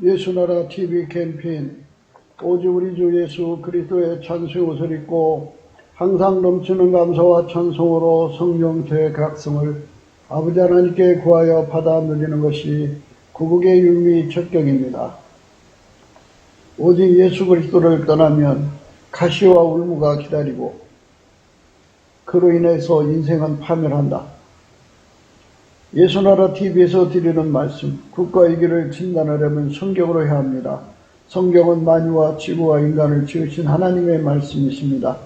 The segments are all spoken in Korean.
예수나라 TV 캠페인 오직 우리 주 예수 그리스도의 찬송의 옷을 입고 항상 넘치는 감사와 찬송으로 성령 재각성을 아버지 하나님께 구하여 받아 누리는 것이 구국의 윤리 적격입니다. 오직 예수 그리스도를 떠나면 가시와 울무가 기다리고 그로 인해서 인생은 파멸한다. 예수나라 TV에서 드리는 말씀, 국가 위기를 진단하려면 성경으로 해야 합니다. 성경은 만유와 지구와 인간을 지으신 하나님의 말씀이십니다.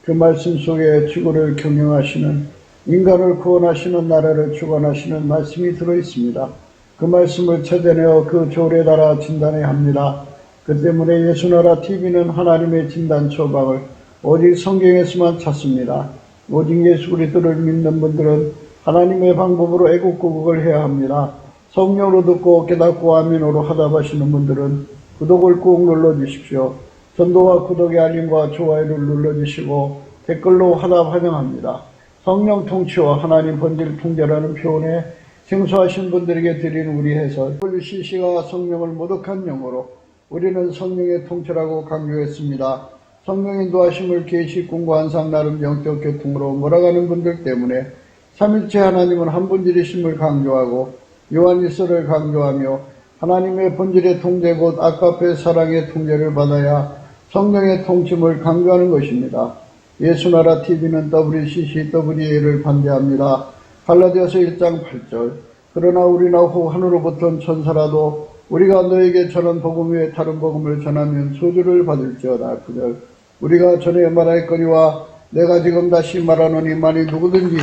그 말씀 속에 지구를 경영하시는, 인간을 구원하시는, 나라를 주관하시는 말씀이 들어있습니다. 그 말씀을 찾아내어 그 조례에 따라 진단해야 합니다. 그 때문에 예수나라 TV는 하나님의 진단 처방을 오직 성경에서만 찾습니다. 오직 예수 그리스도를 믿는 분들은 하나님의 방법으로 애국구국을 해야 합니다. 성령으로 듣고 깨닫고 아멘으로 하답하시는 분들은 구독을 꾹 눌러주십시오. 전도와 구독의 알림과 좋아요를 눌러주시고 댓글로 하답 환영합니다. 성령 통치와 하나님 본질 통제라는 표현에 생소하신 분들에게 드리는 우리 해설 WCC가 성령을 모독한 용어로 우리는 성령의 통치라고 강조했습니다. 성령 인도하심을 계시 꿈과 환상 나름 영적 교통으로 몰아가는 분들 때문에 삼일체 하나님은 한 본질이심을 강조하고 요한일서를 강조하며 하나님의 본질의 통제 곧 아까페 사랑의 통제를 받아야 성령의 통침을 강조하는 것입니다. 예수나라 TV는 WCCWA를 반대합니다. 갈라디아서 1장 8절 그러나 우리나 후 하늘로부터 천사라도 우리가 너에게 전한 복음 외에 다른 복음을 전하면 저주를 받을지어다. 9절 우리가 전에 말할거니와 내가 지금 다시 말하노니 만일 누구든지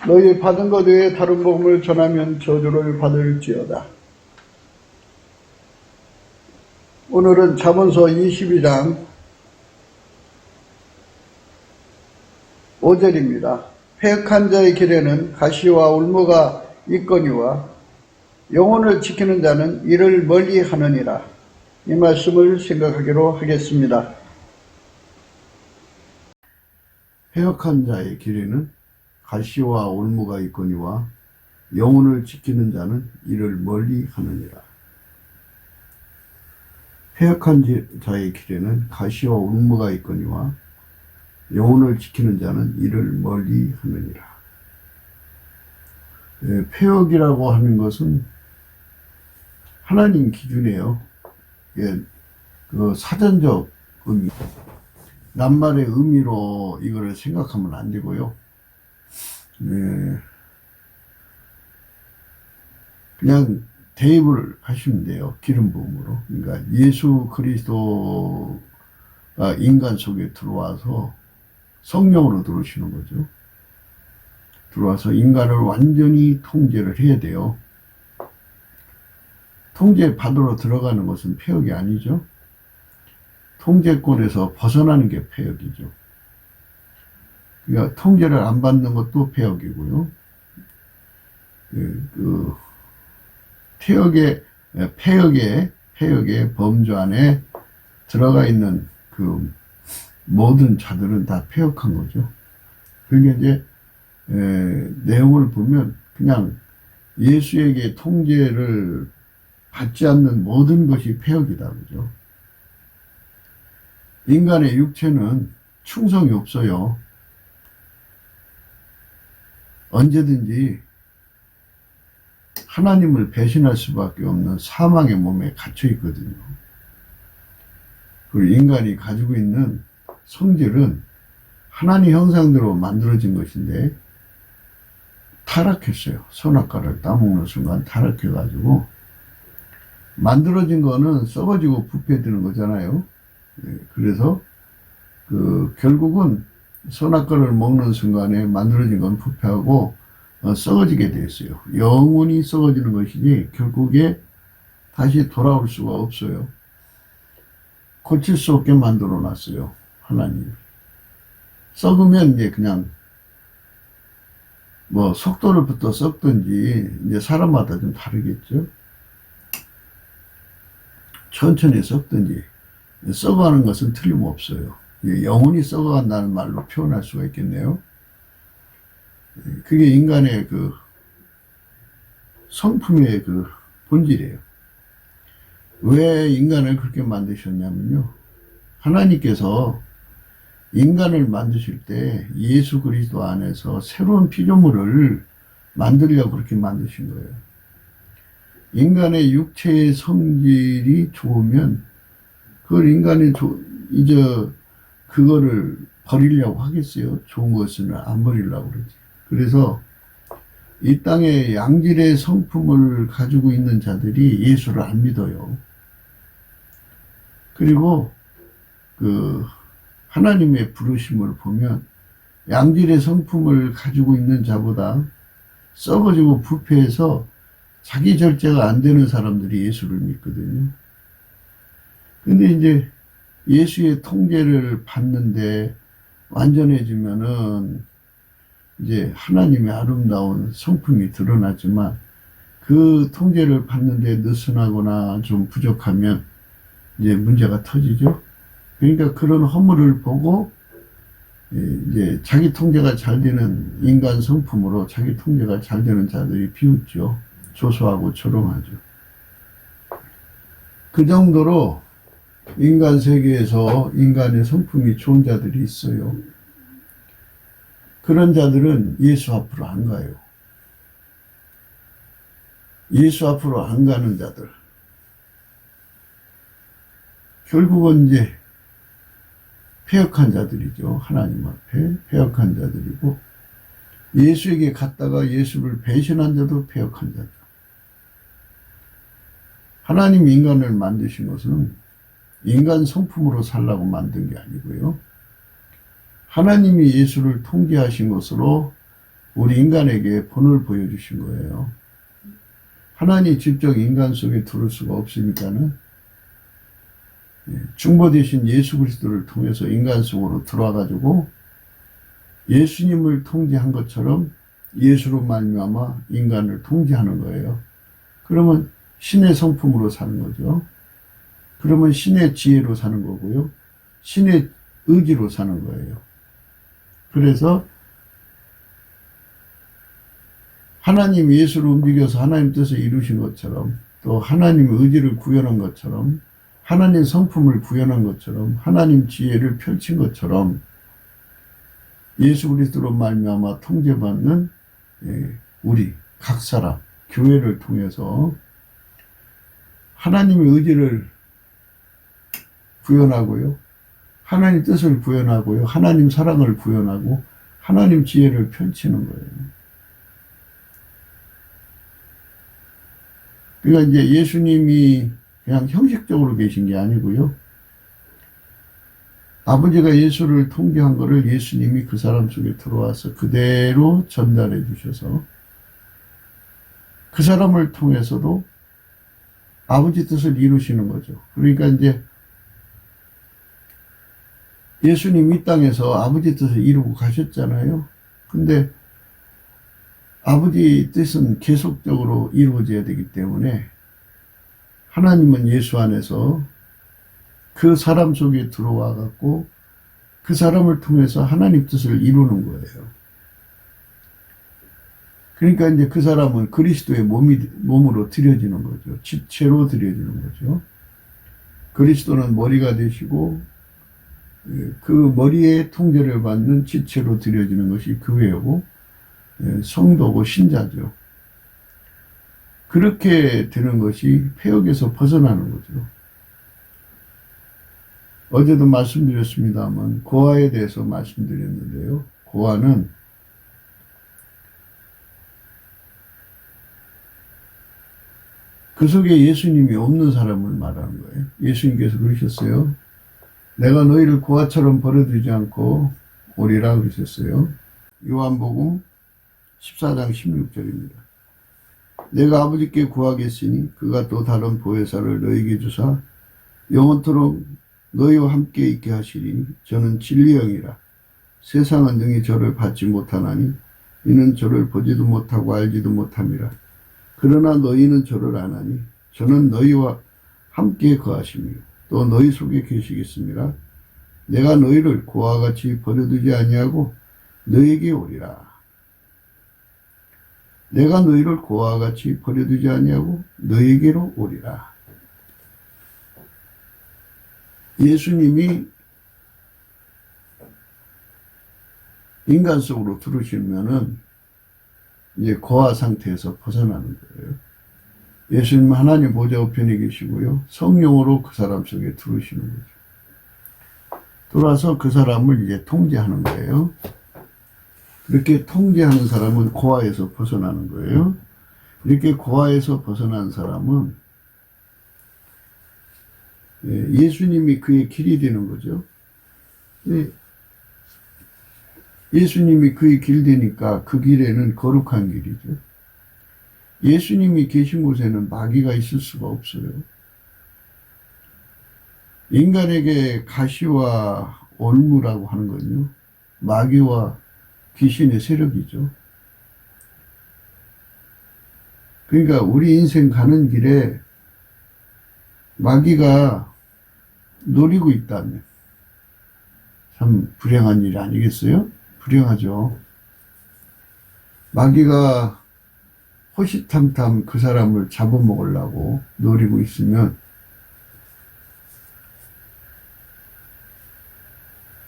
너희 받은 것 외에 다른 복음을 전하면 저주를 받을지어다. 오늘은 잠언서 22장 5절입니다. 패역한 자의 길에는 가시와 울무가 있거니와 영혼을 지키는 자는 이를 멀리 하느니라. 이 말씀을 생각하기로 하겠습니다. 패역한 자의 길에는 가시와 올무가 있거니와 영혼을 지키는 자는 이를 멀리 하느니라. 패역한 자의 길에는 가시와 올무가 있거니와 영혼을 지키는 자는 이를 멀리 하느니라. 패역이라고 하는 것은 하나님 기준이에요. 그 사전적 의미. 낱말의 의미로 이거를 생각하면 안 되고요. 그냥 대입을 하시면 돼요. 기름 부음으로. 그러니까 예수 그리스도가 인간 속에 들어와서 성령으로 들어오시는 거죠. 들어와서 인간을 완전히 통제를 해야 돼요. 통제 받으러 들어가는 것은 패역이 아니죠. 통제권에서 벗어나는 게 패역이죠. 그러니까 통제를 안 받는 것도 패역이고요. 패역의 범주 안에 들어가 있는 그 모든 자들은 다 패역한 거죠. 그러니까 이제 내용을 보면 그냥 예수에게 통제를 받지 않는 모든 것이 패역이다, 그죠? 인간의 육체는 충성이 없어요. 언제든지 하나님을 배신할 수밖에 없는 사망의 몸에 갇혀 있거든요. 그리고 인간이 가지고 있는 성질은 하나님 형상대로 만들어진 것인데 타락했어요. 선악과를 따먹는 순간 타락해가지고 만들어진 거는 썩어지고 부패되는 거잖아요. 그래서 결국은 선악과를 먹는 순간에 만들어진 건 부패하고 썩어지게 되어 있어요. 영원히 썩어지는 것이지 결국에 다시 돌아올 수가 없어요. 고칠 수 없게 만들어 놨어요. 하나님. 썩으면 이제 그냥 뭐 속도를 붙어 썩든지 이제 사람마다 좀 다르겠죠. 천천히 썩든지 썩어가는 것은 틀림없어요. 영혼이 썩어간다는 말로 표현할 수가 있겠네요. 그게 인간의 그 성품의 그 본질이에요. 왜 인간을 그렇게 만드셨냐면요. 하나님께서 인간을 만드실 때 예수 그리스도 안에서 새로운 피조물을 만들려고 그렇게 만드신 거예요. 인간의 육체의 성질이 좋으면 그걸 인간이 이제 그거를 버리려고 하겠어요. 좋은 것은 안 버리려고 그러지. 그래서 이 땅에 양질의 성품을 가지고 있는 자들이 예수를 안 믿어요. 그리고 그 하나님의 부르심을 보면 양질의 성품을 가지고 있는 자보다 썩어지고 부패해서 자기 절제가 안 되는 사람들이 예수를 믿거든요. 근데 이제 예수의 통제를 받는데 완전해지면은 이제 하나님의 아름다운 성품이 드러나지만 그 통제를 받는데 느슨하거나 좀 부족하면 이제 문제가 터지죠. 그러니까 그런 허물을 보고 이제 자기 통제가 잘 되는 인간 성품으로 자기 통제가 잘 되는 자들이 비웃죠. 조소하고 조롱하죠. 그 정도로 인간 세계에서 인간의 성품이 좋은 자들이 있어요. 그런 자들은 예수 앞으로 안 가요. 예수 앞으로 안 가는 자들. 결국은 이제 패역한 자들이죠. 하나님 앞에 패역한 자들이고, 예수에게 갔다가 예수를 배신한 자도 패역한 자죠. 하나님 인간을 만드신 것은 인간 성품으로 살라고 만든 게 아니고요. 하나님이 예수를 통제하신 것으로 우리 인간에게 본을 보여주신 거예요. 하나님이 직접 인간 속에 들어올 수가 없으니까는 중보 대신 예수 그리스도를 통해서 인간 속으로 들어와가지고 예수님을 통제한 것처럼 예수로 말미암아 인간을 통제하는 거예요. 그러면 신의 성품으로 사는 거죠. 그러면 신의 지혜로 사는 거고요. 신의 의지로 사는 거예요. 그래서 하나님 예수를 움직여서 하나님 뜻을 이루신 것처럼, 또 하나님의 의지를 구현한 것처럼, 하나님 성품을 구현한 것처럼, 하나님 지혜를 펼친 것처럼 예수 그리스도로 말미암아 통제받는 우리 각 사람, 교회를 통해서 하나님의 의지를 구현하고요, 하나님 뜻을 구현하고요, 하나님 사랑을 구현하고 하나님 지혜를 펼치는 거예요. 그러니까 이제 예수님이 그냥 형식적으로 계신 게 아니고요, 아버지가 예수를 통제한 거를 예수님이 그 사람 속에 들어와서 그대로 전달해 주셔서 그 사람을 통해서도 아버지 뜻을 이루시는 거죠. 그러니까 이제 예수님 이 땅에서 아버지 뜻을 이루고 가셨잖아요. 근데 아버지 뜻은 계속적으로 이루어져야 되기 때문에 하나님은 예수 안에서 그 사람 속에 들어와 갖고 그 사람을 통해서 하나님 뜻을 이루는 거예요. 그러니까 이제 그 사람은 그리스도의 몸으로 드려지는 거죠. 지체로 드려지는 거죠. 그리스도는 머리가 되시고 그 머리의 통제를 받는 지체로 드려지는 것이 교회고 성도고 신자죠. 그렇게 되는 것이 패역에서 벗어나는 거죠. 어제도 말씀드렸습니다만 고아에 대해서 말씀드렸는데요. 고아는 그 속에 예수님이 없는 사람을 말하는 거예요. 예수님께서 그러셨어요. 내가 너희를 고아처럼 버려두지 않고 오리라 그러셨어요. 요한복음 14장 16절입니다. 내가 아버지께 구하겠으니 그가 또 다른 보혜사를 너희에게 주사 영원토록 너희와 함께 있게 하시리니 저는 진리의 영이라. 세상은 능히 저를 받지 못하나니 이는 저를 보지도 못하고 알지도 못함이라. 그러나 너희는 저를 아나니 저는 너희와 함께 거하시며 또 너희 속에 계시겠습니다. 내가 너희를 고아와 같이 버려두지 아니하고 너희에게 오리라. 내가 너희를 고아와 같이 버려두지 아니하고 너희에게로 오리라. 예수님이 인간 속으로 들어오시면은 이제 고아 상태에서 벗어나는 거예요. 예수님은 하나님 보좌 우편에 계시고요. 성령으로 그 사람 속에 들어오시는 거죠. 들어와서 그 사람을 이제 통제하는 거예요. 이렇게 통제하는 사람은 고아에서 벗어나는 거예요. 이렇게 고아에서 벗어난 사람은 예수님이 그의 길이 되는 거죠. 예수님이 그의 길 되니까 그 길에는 거룩한 길이죠. 예수님이 계신 곳에는 마귀가 있을 수가 없어요. 인간에게 가시와 올무라고 하는 건요, 마귀와 귀신의 세력이죠. 그러니까 우리 인생 가는 길에 마귀가 노리고 있다면 참 불행한 일 아니겠어요? 불행하죠. 마귀가 호시탐탐 그 사람을 잡아먹으려고 노리고 있으면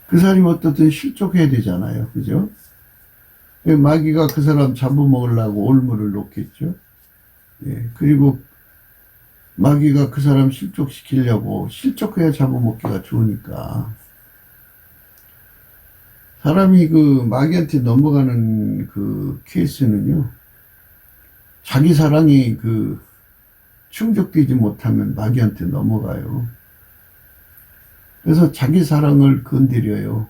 그 사람이 어떻든 실족해야 되잖아요. 그죠? 마귀가 그 사람 잡아먹으려고 올무를 놓겠죠. 예, 그리고 마귀가 그 사람 실족시키려고, 실족해야 잡아먹기가 좋으니까. 사람이 그 마귀한테 넘어가는 그 케이스는요, 자기 사랑이 그 충족되지 못하면 마귀한테 넘어가요. 그래서 자기 사랑을 건드려요.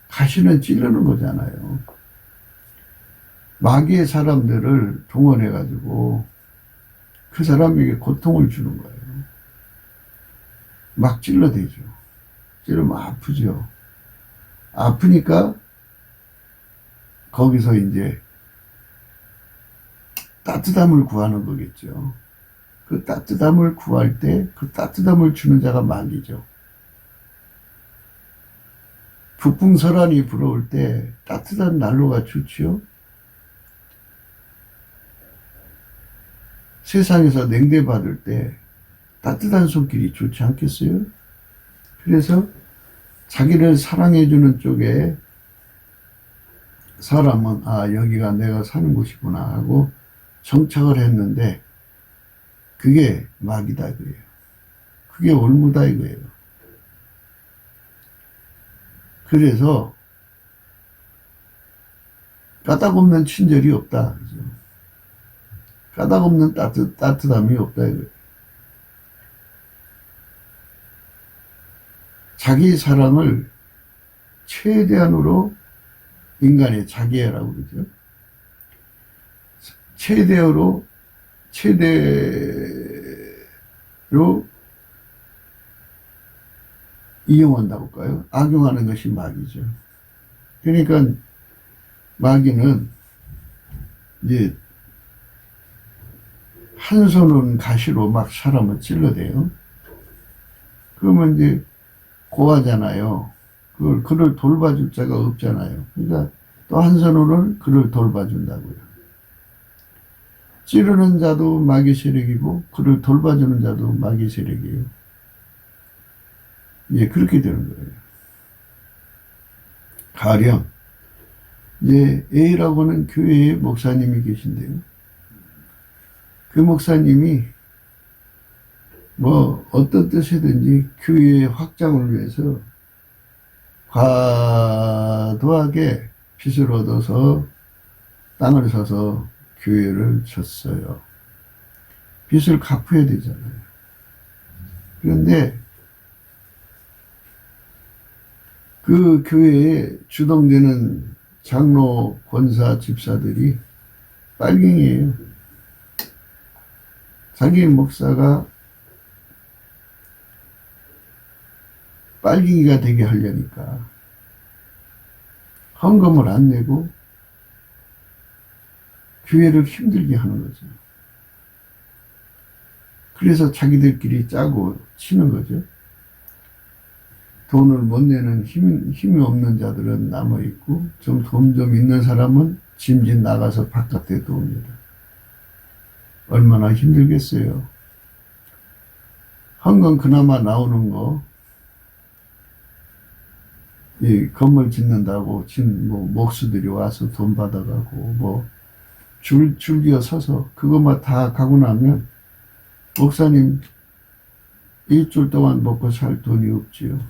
가시는 찌르는 거잖아요. 마귀의 사람들을 동원해가지고 그 사람에게 고통을 주는 거예요. 막 찔러대죠. 찌르면 아프죠. 아프니까 거기서 이제 따뜻함을 구하는 거겠죠. 그 따뜻함을 구할 때 그 따뜻함을 주는 자가 마귀죠. 북풍설안이 불어올 때 따뜻한 난로가 좋지요. 세상에서 냉대받을 때 따뜻한 손길이 좋지 않겠어요? 그래서 자기를 사랑해주는 쪽에 사람은 여기가 내가 사는 곳이구나 하고 정착을 했는데 그게 마귀다 이거예요. 그게 올무다 이거예요. 그래서 까닭 없는 친절이 없다. 그죠? 까닭 없는 따뜻함이 없다 이거예요. 자기 사랑을 최대한으로 인간의 자기애라고 그러죠. 최대로 이용한다고 할까요? 악용하는 것이 마귀죠. 그러니까 마귀는 이제 한 손은 가시로 막 사람을 찔러대요. 그러면 이제 고아잖아요. 그를 돌봐줄 자가 없잖아요. 그러니까 또 한 손으로는 그를 돌봐준다고요. 찌르는 자도 마귀 세력이고 그를 돌봐주는 자도 마귀 세력이에요. 예, 그렇게 되는 거예요. 가령 이제 A라고 하는 교회에 목사님이 계신데요. 그 목사님이 뭐 어떤 뜻이든지 교회의 확장을 위해서 과도하게 빚을 얻어서 땅을 사서 교회를 쳤어요. 빚을 갚아야 되잖아요. 그런데 그 교회에 주동되는 장로, 권사, 집사들이 빨갱이에요. 자기 목사가 빨갱이가 되게 하려니까 헌금을 안 내고 교회를 힘들게 하는 거죠. 그래서 자기들끼리 짜고 치는 거죠. 돈을 못 내는 힘이 없는 자들은 남아있고 돈 좀 있는 사람은 짐짓 나가서 바깥에 도웁니다. 얼마나 힘들겠어요. 헌금 그나마 나오는 거 이 건물 짓는다고 뭐 목수들이 와서 돈 받아가고 뭐 줄기어 서서 그것만 다 가고 나면 목사님 일주일 동안 먹고 살 돈이 없지요.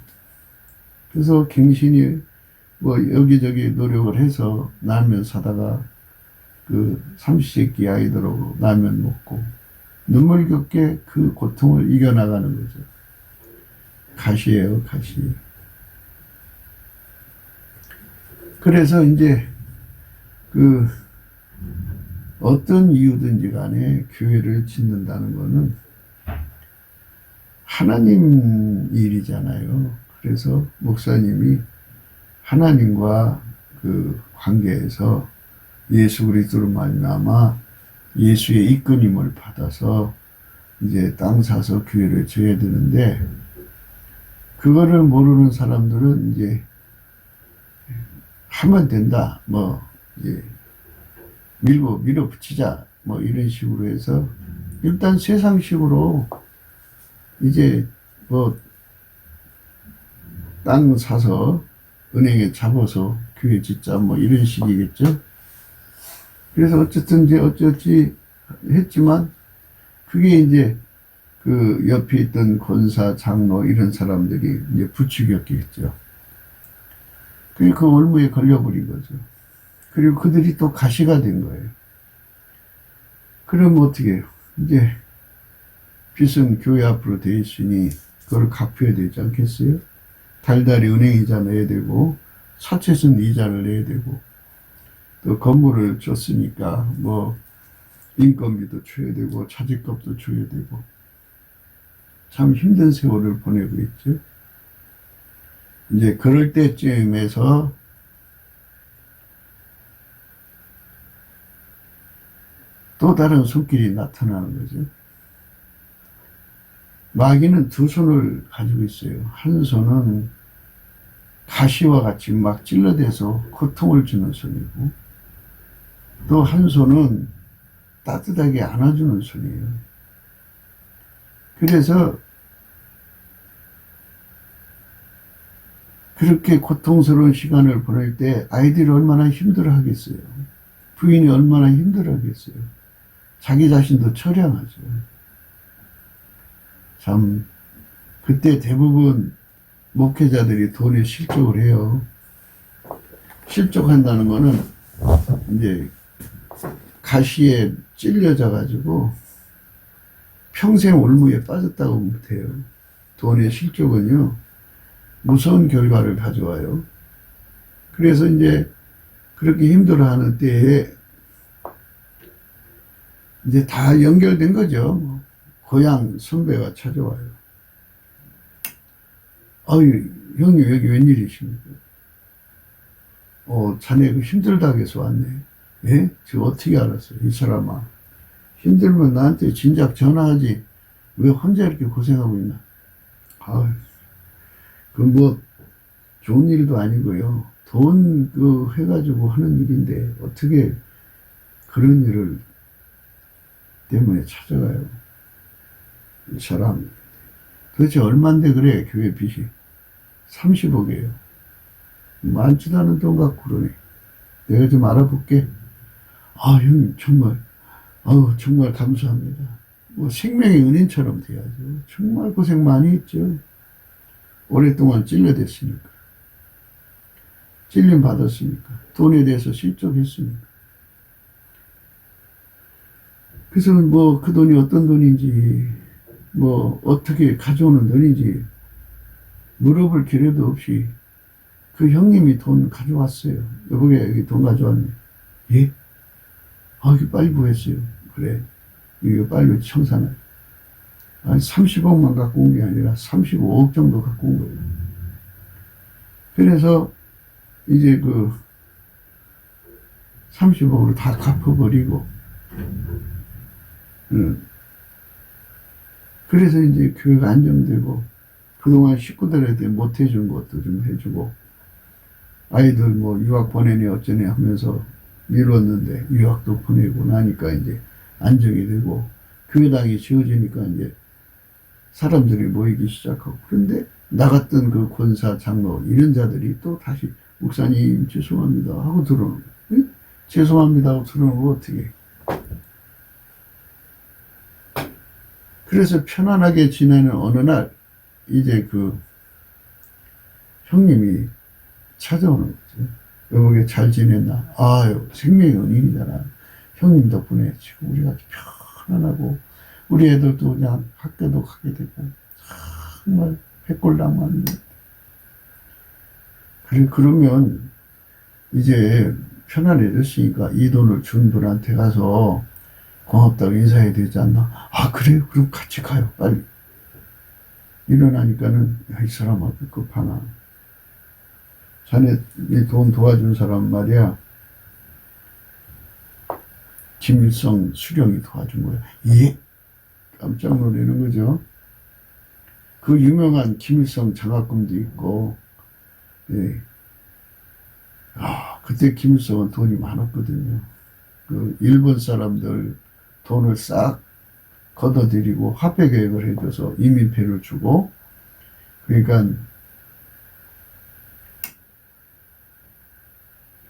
그래서 갱신이 뭐 여기저기 노력을 해서 라면 사다가 그 삼시세끼 아이들하고 라면 먹고 눈물겹게 그 고통을 이겨나가는 거죠. 가시예요, 가시. 그래서 이제 그 어떤 이유든지 간에 교회를 짓는다는 거는 하나님 일이잖아요. 그래서 목사님이 하나님과 그 관계에서 예수 그리스도로 말미암아 예수의 이끌림을 받아서 이제 땅 사서 교회를 지어야 되는데 그거를 모르는 사람들은 이제 하면 된다, 뭐 이제 밀어붙이자 뭐 이런 식으로 해서 일단 세상식으로 이제 뭐 땅 사서 은행에 잡아서 교회 짓자 뭐 이런 식이겠죠. 그래서 어쨌든 이제 어찌어찌 했지만 그게 이제 그 옆에 있던 권사, 장로 이런 사람들이 이제 부추겼겠죠. 그리고 그 올무에 걸려버린 거죠. 그리고 그들이 또 가시가 된 거예요. 그러면 어떻게 해요? 이제 빚은 교회 앞으로 돼 있으니 그걸 갚아야 되지 않겠어요? 달달이 은행이자 내야 되고 사채선 이자를 내야 되고 또 건물을 줬으니까 뭐 인건비도 줘야 되고 차집값도 줘야 되고 참 힘든 세월을 보내고 있죠. 이제 그럴 때쯤에서 또 다른 손길이 나타나는 거죠. 마귀는 두 손을 가지고 있어요. 한 손은 가시와 같이 막 찔러대서 고통을 주는 손이고 또 한 손은 따뜻하게 안아주는 손이에요. 그래서 그렇게 고통스러운 시간을 보낼 때 아이들이 얼마나 힘들어 하겠어요. 부인이 얼마나 힘들어 하겠어요. 자기 자신도 처량하죠. 참 그때 대부분 목회자들이 돈에 실족을 해요. 실족한다는 거는 이제 가시에 찔려져 가지고 평생 올무에 빠졌다고 못해요. 돈의 실족은요 무서운 결과를 가져와요. 그래서 이제 그렇게 힘들어하는 때에 이제 다 연결된 거죠. 고향 선배가 찾아와요. 아유, 형님 여기 웬일이십니까? 자네 그 힘들다고 해서 왔네. 예? 저 어떻게 알았어요? 이 사람아. 힘들면 나한테 진작 전화하지. 왜 혼자 이렇게 고생하고 있나? 아유, 그 뭐 좋은 일도 아니고요. 돈 해가지고 하는 일인데 어떻게 그런 일을 때문에 찾아가요? 이 사람 도대체 얼만데 그래 교회 빚이 30억이에요. 많지도 않은 돈 갖고 그러네. 내가 좀 알아볼게. 아 형님 정말 정말 감사합니다. 뭐 생명의 은인처럼 돼야죠. 정말 고생 많이 했죠. 오랫동안 찔려댔으니까 찔림 받았으니까 돈에 대해서 실족했으니까. 그래서 뭐 그 돈이 어떤 돈인지 뭐 어떻게 가져오는 돈인지 물어볼 기회도 없이 그 형님이 돈 가져왔어요. 여보게 여기 돈 가져왔네. 예? 이거 빨리 구했어요. 그래 이거 빨리 청산해. 아니 30억만 갖고 온 게 아니라 35억 정도 갖고 온 거예요. 그래서 이제 그 30억으로 다 갚아버리고 그래서 이제 교회가 안정되고 그동안 식구들한테 못 해준 것도 좀 해주고 아이들 뭐 유학 보내니 어쩌니 하면서 미뤘는데 유학도 보내고 나니까 이제 안정이 되고 교회당이 지어지니까 이제 사람들이 모이기 시작하고 그런데 나갔던 그 권사, 장로, 이런 자들이 또 다시, 목사님, 죄송합니다. 하고 들어오는 거예요. 응? 죄송합니다. 하고 들어오는 거 어떻게. 그래서 편안하게 지내는 어느 날, 이제 그, 형님이 찾아오는 거죠. 여보게 잘 지냈나? 아유, 생명의 은인이잖아. 형님 덕분에 지금 우리가 편안하고, 우리 애들도 그냥 학교도 가게 되고, 정말 백골당만. 그래, 그러면 이제 편안해졌으니까 이 돈을 준 분한테 가서 고맙다고 인사해야 되지 않나? 아, 그래요? 그럼 같이 가요, 빨리. 일어나니까는, 야, 이 사람아, 급하나. 자네 돈 도와준 사람 말이야. 김일성 수령이 도와준 거야. 예? 깜짝 놀라는 거죠. 그 유명한 김일성 장학금도 있고, 예. 아, 그때 김일성은 돈이 많았거든요. 그 일본 사람들 돈을 싹 걷어들이고 화폐 계획을 해줘서 이민폐를 주고, 그러니까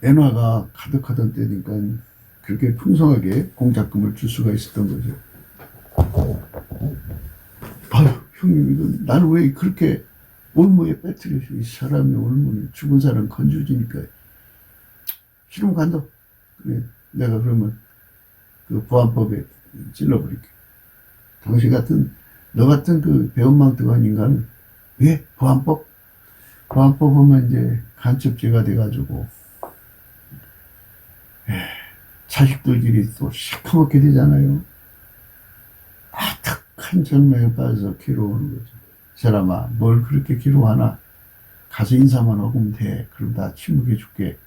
엔화가 가득하던 때니까 그렇게 풍성하게 공작금을 줄 수가 있었던 거죠. 아유, 형님, 이건 나는 왜 그렇게 올무에 빼뜨려서 이 사람이 올무는 죽은 사람 건조지니까 싫으면 간다. 그래, 내가 그러면 그 보안법에 찔러버릴게. 당신 같은, 너 같은 그 배은망덕한 인간은 왜 보안법? 보안법 보면 이제 간첩죄가 돼가지고 자식들끼리 또 시커멓게 되잖아요. 아득한 절망에 빠져서 괴로워하는 거죠. 사람아, 뭘 그렇게 괴로워하나? 가서 인사만 하면 돼. 그럼 다 침묵해 줄게.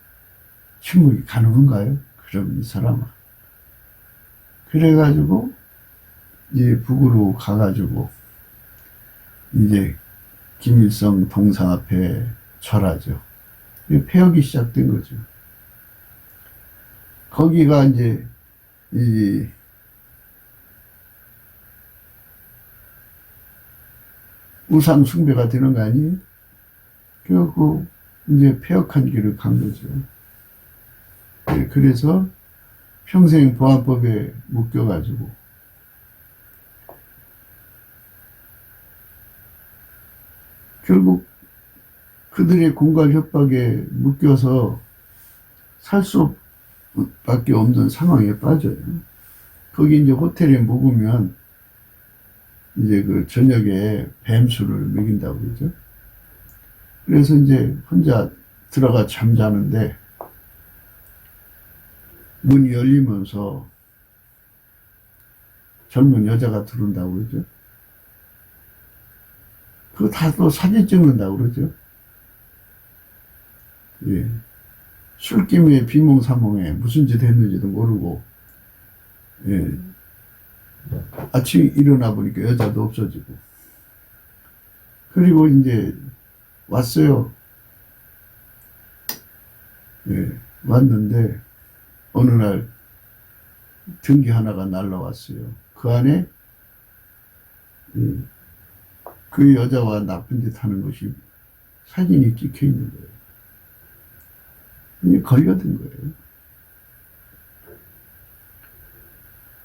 침묵이 가능한가요? 그럼 이 사람아. 그래가지고 이제 북으로 가가지고 이제 김일성 동상 앞에 절하죠. 폐역이 시작된 거죠. 거기가 이제 이 우상 숭배가 되는 거 아니에요? 그래갖고 이제 폐역한 길을 간 거죠. 네, 그래서 평생 보안법에 묶여가지고 결국 그들의 공갈 협박에 묶여서 살 수밖에 없는 상황에 빠져요. 거기 이제 호텔에 묵으면 이제 그 저녁에 뱀수를 먹인다고 그러죠. 그래서 이제 혼자 들어가 잠자는데 문이 열리면서 젊은 여자가 들어온다고 그러죠. 그거 다 또 사진 찍는다고 그러죠. 예. 술김에 비몽사몽에 무슨 짓 했는지도 모르고, 예. 아침에 일어나 보니까 여자도 없어지고. 그리고 이제 왔어요. 예. 왔는데, 어느 날 등기 하나가 날라왔어요. 그 안에, 예. 그 여자와 나쁜 짓 하는 것이 사진이 찍혀 있는 거예요. 이게 걸려든 거예요.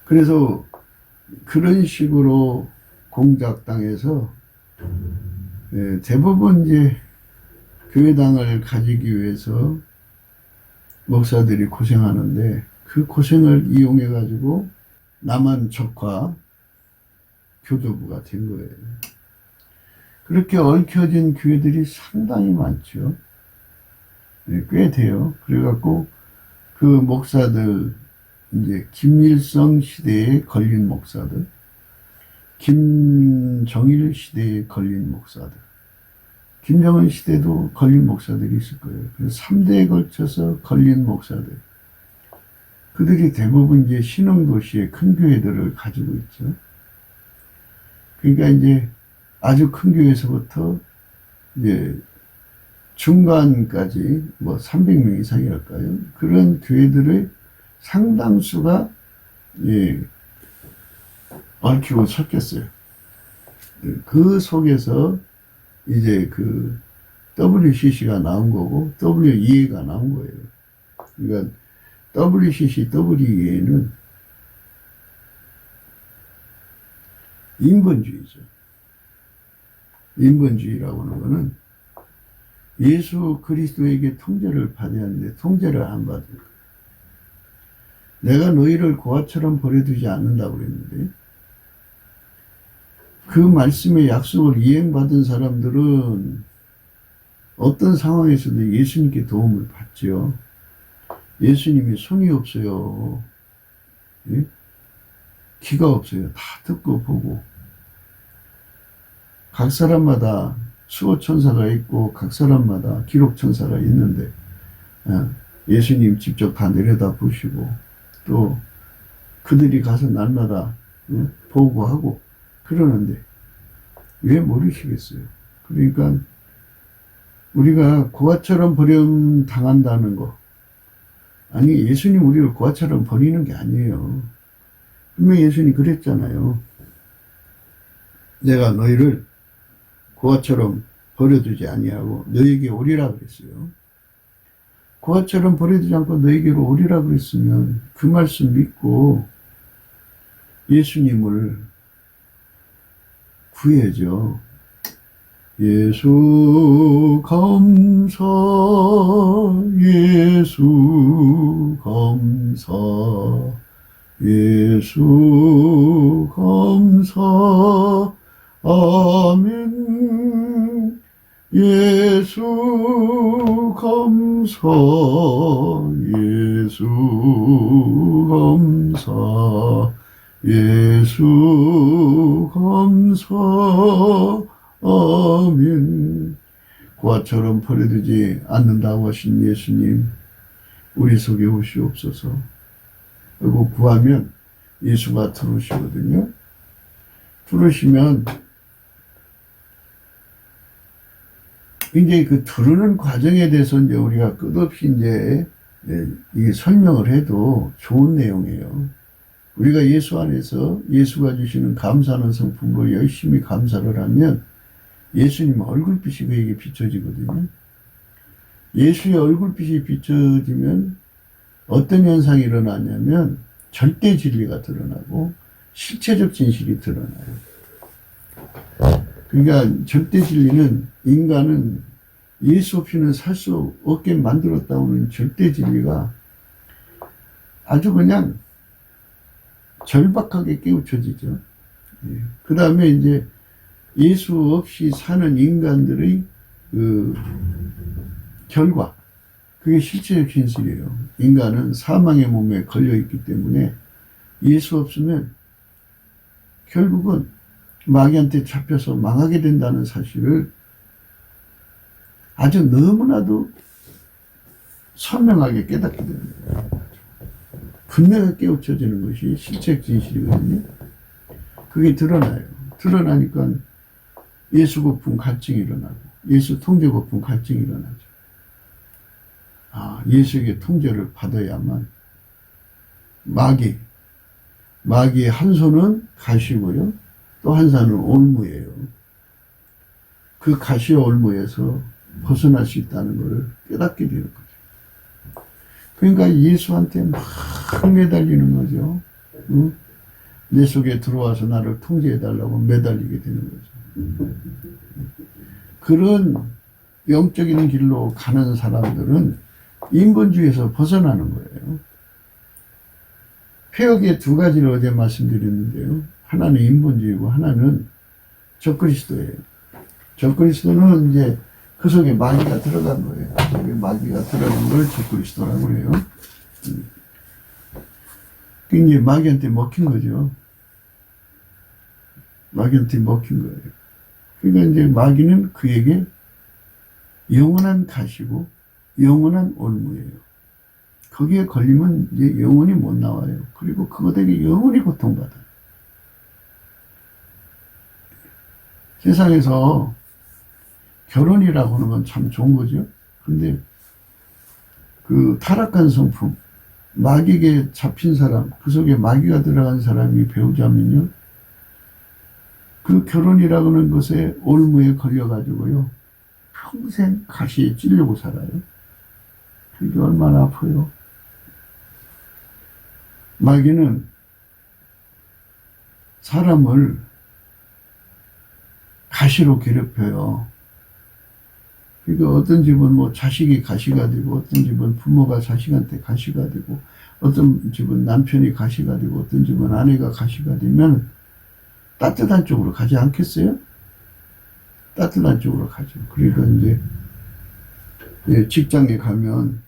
그래서 그런 식으로 공작당해서 대부분 이제 교회당을 가지기 위해서 목사들이 고생하는데 그 고생을 이용해 가지고 남한 적화 교도부가 된 거예요. 그렇게 얽혀진 교회들이 상당히 많죠. 네, 꽤 돼요. 그래갖고 그 목사들 이제 김일성 시대에 걸린 목사들, 김정일 시대에 걸린 목사들, 김정은 시대도 걸린 목사들이 있을 거예요. 그래서 3대에 걸쳐서 걸린 목사들. 그들이 대부분 이제 신흥도시의 큰 교회들을 가지고 있죠. 그러니까 이제 아주 큰 교회에서부터 이제 중간까지 뭐 300명 이상이랄까요? 그런 교회들의 상당수가 예, 얽히고 섞였어요. 그 속에서 이제 그 WCC가 나온 거고 WEA가 나온 거예요. 그러니까 WCC, WEA는 인본주의죠. 인본주의라고 하는 거는 예수 그리스도에게 통제를 받아야 하는데 통제를 안 받은 거예요. 내가 너희를 고아처럼 버려두지 않는다고 그랬는데 그 말씀의 약속을 이행받은 사람들은 어떤 상황에서도 예수님께 도움을 받죠. 예수님이 손이 없어요. 예? 귀가 없어요. 다 듣고 보고. 각 사람마다 수호천사가 있고 각 사람마다 기록천사가 있는데 예수님 직접 다 내려다 보시고 또 그들이 가서 날마다 보고하고 그러는데 왜 모르시겠어요? 그러니까 우리가 고아처럼 버림 당한다는 거 아니 예수님 우리를 고아처럼 버리는 게 아니에요. 분명히 예수님이 그랬잖아요. 내가 너희를 고아처럼 버려두지 아니하고 너에게 오리라 그랬어요. 고아처럼 버려두지 않고 너에게로 오리라 그랬으면 그 말씀 믿고 예수님을 구해죠. 예수 감사, 예수 감사, 예수 감사, 아멘. 예수 감사, 예수 감사, 예수 감사, 아멘. 고아처럼 버려두지 않는다고 하신 예수님, 우리 속에 오시옵소서. 그리고 구하면 예수가 들어오시거든요. 들어오시면 이제 그 들으는 과정에 대해서 이제 우리가 끝없이 이제 이게 설명을 해도 좋은 내용이에요. 우리가 예수 안에서 예수가 주시는 감사하는 성품으로 열심히 감사를 하면 예수님 얼굴빛이 그에게 비춰지거든요. 예수의 얼굴빛이 비춰지면 어떤 현상이 일어나냐면 절대 진리가 드러나고 실체적 진실이 드러나요. 그러니까 절대 진리는 인간은 예수 없이는 살 수 없게 만들었다고는 절대 진리가 아주 그냥 절박하게 깨우쳐지죠. 그 다음에 이제 예수 없이 사는 인간들의 그 결과, 그게 실체적 진실이에요. 인간은 사망의 몸에 걸려있기 때문에 예수 없으면 결국은 마귀한테 잡혀서 망하게 된다는 사실을 아주 너무나도 선명하게 깨닫게 됩니다. 분명하게 깨우쳐지는 것이 실체적 진실이거든요. 그게 드러나요. 드러나니까 예수 고품 갈증이 일어나고 예수 통제 고품 갈증이 일어나죠. 예수에게 통제를 받아야만 마귀의 한 손은 가시고요. 또 한 손은 올무예요. 그 가시와 올무에서 벗어날 수 있다는 것을 깨닫게 되는 거죠. 그러니까 예수한테 막 매달리는 거죠. 응? 내 속에 들어와서 나를 통제해달라고 매달리게 되는 거죠. 그런 영적인 길로 가는 사람들은 인본주의에서 벗어나는 거예요. 폐역의 두 가지를 어제 말씀드렸는데요. 하나는 인본주의고 하나는 적그리스도예요. 적그리스도는 이제 그 속에 마귀가 들어간 거예요. 속에 마귀가 들어간 걸 적그리스도라고 해요. 이제 마귀한테 먹힌 거죠. 마귀한테 먹힌 거예요. 그러니까 이제 마귀는 그에게 영원한 가시고 영원한 올무예요. 거기에 걸리면 이제 영원히 못 나와요. 그리고 그것에게 영원히 고통받아요. 세상에서 결혼이라고 하는 건 참 좋은 거죠. 근데 그 타락한 성품, 마귀에게 잡힌 사람, 그 속에 마귀가 들어간 사람이 배우자면요. 그 결혼이라고 하는 것에 올무에 걸려가지고요. 평생 가시에 찔려고 살아요. 그게 얼마나 아파요. 마귀는 사람을 가시로 괴롭혀요. 그러니까 어떤 집은 뭐 자식이 가시가 되고, 어떤 집은 부모가 자식한테 가시가 되고, 어떤 집은 남편이 가시가 되고, 어떤 집은 아내가 가시가 되면 따뜻한 쪽으로 가지 않겠어요? 따뜻한 쪽으로 가죠. 그러니까 이제 직장에 가면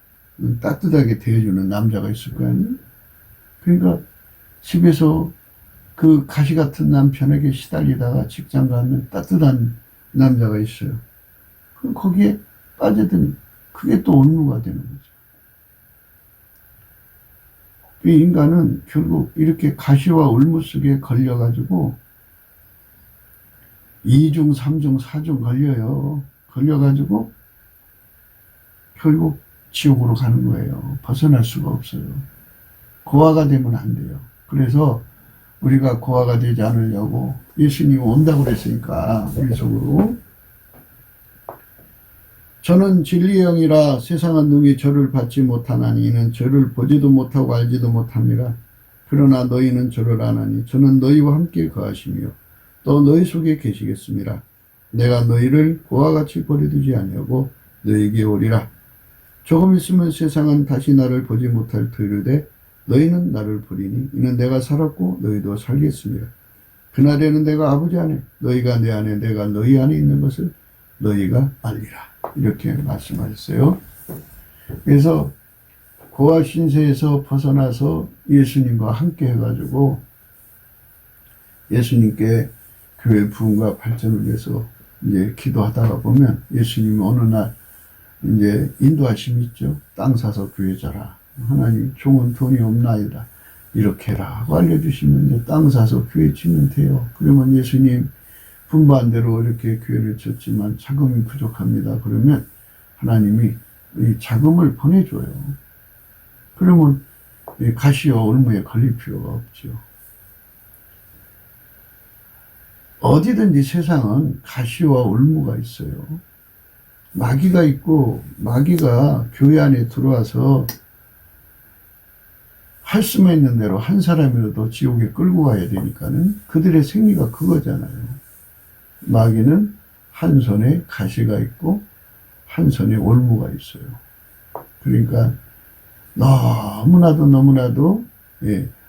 따뜻하게 대해주는 남자가 있을 거 아니에요? 그러니까 집에서 그 가시 같은 남편에게 시달리다가 직장 가면 따뜻한 남자가 있어요. 그럼 거기에 빠져든 그게 또 올무가 되는 거죠. 이 인간은 결국 이렇게 가시와 올무 속에 걸려가지고 2중, 3중, 4중 걸려요. 걸려가지고 결국 지옥으로 가는 거예요. 벗어날 수가 없어요. 고아가 되면 안 돼요. 그래서 우리가 고아가 되지 않으려고 예수님이 온다고 그랬으니까 우리 속으로 저는 진리의 영이라 세상은 능히 저를 받지 못하나니 이는 저를 보지도 못하고 알지도 못합니다. 그러나 너희는 저를 아나니 저는 너희와 함께 거하시며 또 너희 속에 계시겠습니다. 내가 너희를 고와 같이 버려두지 아니하고 너희에게 오리라. 조금 있으면 세상은 다시 나를 보지 못할 터이르되 너희는 나를 보리니 이는 내가 살았고 너희도 살겠습니다. 그날에는 내가 아버지 안에 너희가 내 안에 내가 너희 안에 있는 것을 너희가 알리라. 이렇게 말씀하셨어요. 그래서 고아 신세에서 벗어나서 예수님과 함께 해가지고 예수님께 교회 부흥과 발전을 위해서 이제 기도하다가 보면 예수님이 어느 날 이제 인도하심이 있죠. 땅 사서 교회 자라. 하나님 종은 돈이 없나이다. 이렇게 해라 하고 알려주시면 이제 땅 사서 교회 짓면 돼요. 그러면 예수님 분반대로 이렇게 교회를 쳤지만 자금이 부족합니다. 그러면 하나님이 이 자금을 보내줘요. 그러면 가시와 올무에 걸릴 필요가 없죠. 어디든지 세상은 가시와 올무가 있어요. 마귀가 있고 마귀가 교회 안에 들어와서 할 수만 있는 대로 한 사람이라도 지옥에 끌고 가야 되니까는 그들의 생리가 그거잖아요. 마귀는 한 손에 가시가 있고 한 손에 올무가 있어요. 그러니까 너무나도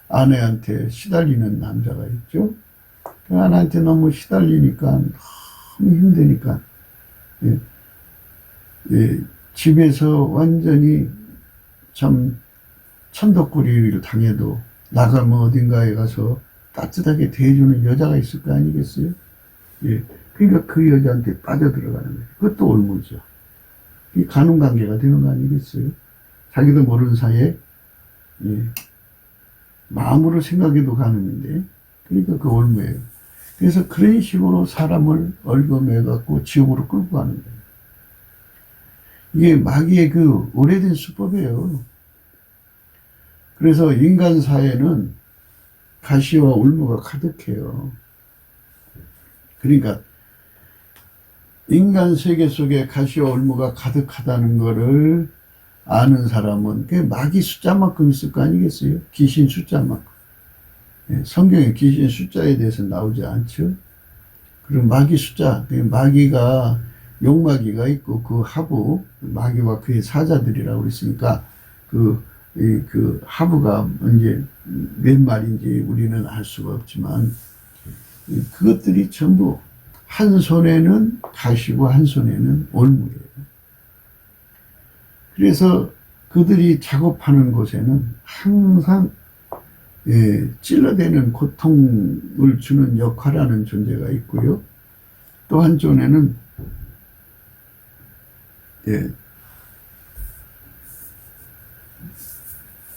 아내한테 시달리는 남자가 있죠. 그 아내한테 너무 시달리니까 너무 힘드니까 집에서 완전히 참 천덕꾸리를 당해도 나가면 어딘가에 가서 따뜻하게 대해주는 여자가 있을 거 아니겠어요? 그러니까 그 여자한테 빠져들어가는 거예요. 그것도 올무죠. 이 간음관계가 되는 거 아니겠어요? 자기도 모르는 사이에 마음으로 생각해도 간음인데 그러니까 그 올무예요. 그래서 그런 식으로 사람을 얽어매갖고 지옥으로 끌고 가는 거예요. 이게 마귀의 그 오래된 수법이에요. 그래서 인간 사회는 가시와 올무가 가득해요. 그러니까 인간 세계 속에 가시와 올무가 가득하다는 것을 아는 사람은 그 마귀 숫자만큼 있을 거 아니겠어요? 귀신 숫자만큼. 성경에 귀신 숫자에 대해서 나오지 않죠. 그리고 마귀 숫자, 마귀가 용마귀가 있고 그 하부 마귀와 그의 사자들이라고 그랬으니까 그 하부가 이제 몇 마리인지 우리는 알 수가 없지만 그것들이 전부 한 손에는 가시고 한 손에는 올무예요. 그래서 그들이 작업하는 곳에는 항상 찔러대는 고통을 주는 역할하는 존재가 있고요. 또 한쪽에는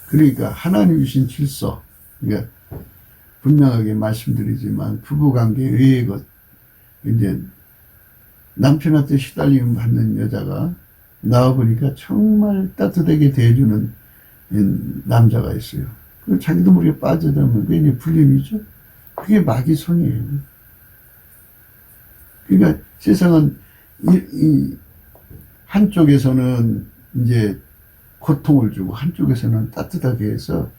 그러니까 하나님 주신 질서, 그러니까 분명하게 말씀드리지만 부부관계 외의 것, 이제 남편한테 시달림 받는 여자가 나와보니까 정말 따뜻하게 대해주는 남자가 있어요. 그 자기도 모르게 빠져들면 그게 이제 불륜이죠. 그게 마귀 손이에요. 그러니까 세상은 한쪽에서는 이제 고통을 주고 한쪽에서는 따뜻하게 해서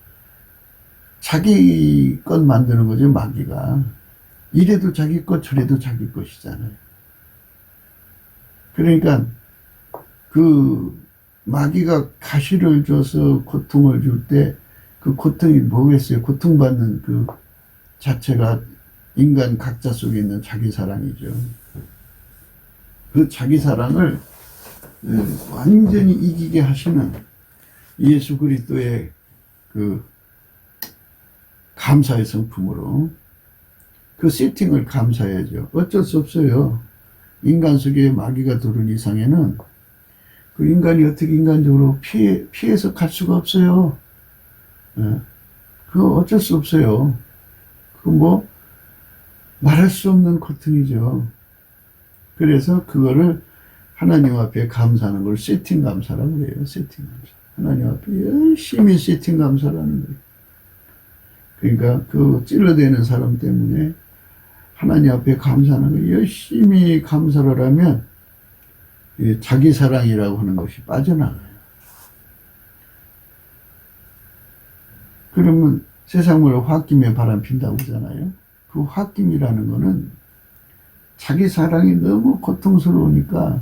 자기 것 만드는 거죠, 마귀가. 이래도 자기 것, 저래도 자기 것이잖아요. 그러니까 그 마귀가 가시를 줘서 고통을 줄 때 그 고통이 뭐겠어요? 고통받는 그 자체가 인간 각자 속에 있는 자기 사랑이죠. 그 자기 사랑을 완전히 이기게 하시는 예수 그리스도의 그 감사의 성품으로 그 세팅을 감사해야죠. 어쩔 수 없어요. 인간 속에 마귀가 들어온 이상에는 그 인간이 어떻게 인간적으로 피해서 갈 수가 없어요. 예. 그거 어쩔 수 없어요. 그 뭐 말할 수 없는 고통이죠. 그래서 그거를 하나님 앞에 감사하는 걸 세팅 감사라고 그래요. 세팅 감사. 하나님 앞에 열심히 세팅 감사라는 거예요. 그러니까 그 찔러대는 사람 때문에 하나님 앞에 감사하는 거 열심히 감사를 하면 자기 사랑이라고 하는 것이 빠져나가요. 그러면 세상으로 홧김에 바람 핀다고 하잖아요. 그 홧김이라는 거는 자기 사랑이 너무 고통스러우니까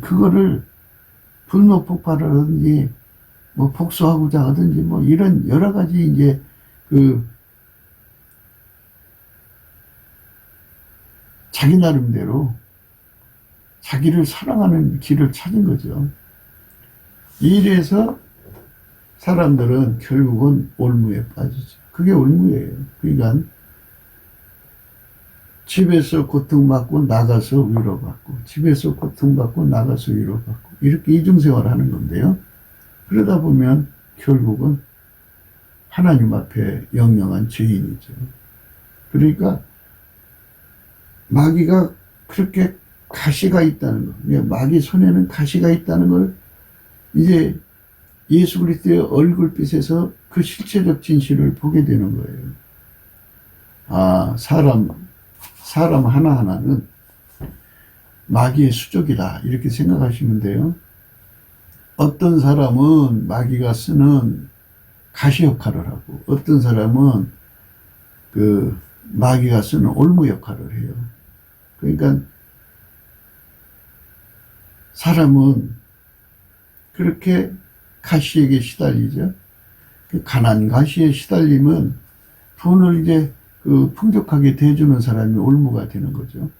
그거를 분노 폭발을 하든지 뭐 복수하고자 하든지 뭐 이런 여러 가지 이제 그 자기 나름대로 자기를 사랑하는 길을 찾은 거죠. 이래서 사람들은 결국은 올무에 빠지죠. 그게 올무예요. 그러니까 집에서 고통받고 나가서 위로받고 집에서 고통받고 나가서 위로받고 이렇게 이중생활을 하는 건데요. 그러다 보면 결국은 하나님 앞에 영영한 죄인이죠. 그러니까 마귀가 그렇게 가시가 있다는 거, 마귀 손에는 가시가 있다는 걸 이제 예수 그리스도의 얼굴빛에서 그 실체적 진실을 보게 되는 거예요. 아, 사람 하나하나는 마귀의 수족이다. 이렇게 생각하시면 돼요. 어떤 사람은 마귀가 쓰는 가시 역할을 하고, 어떤 사람은 그 마귀가 쓰는 올무 역할을 해요. 그러니까 사람은 그렇게 가시에게 시달리죠. 그 가난 가시에 시달리면 돈을 이제 그 풍족하게 대주는 사람이 올무가 되는 거죠.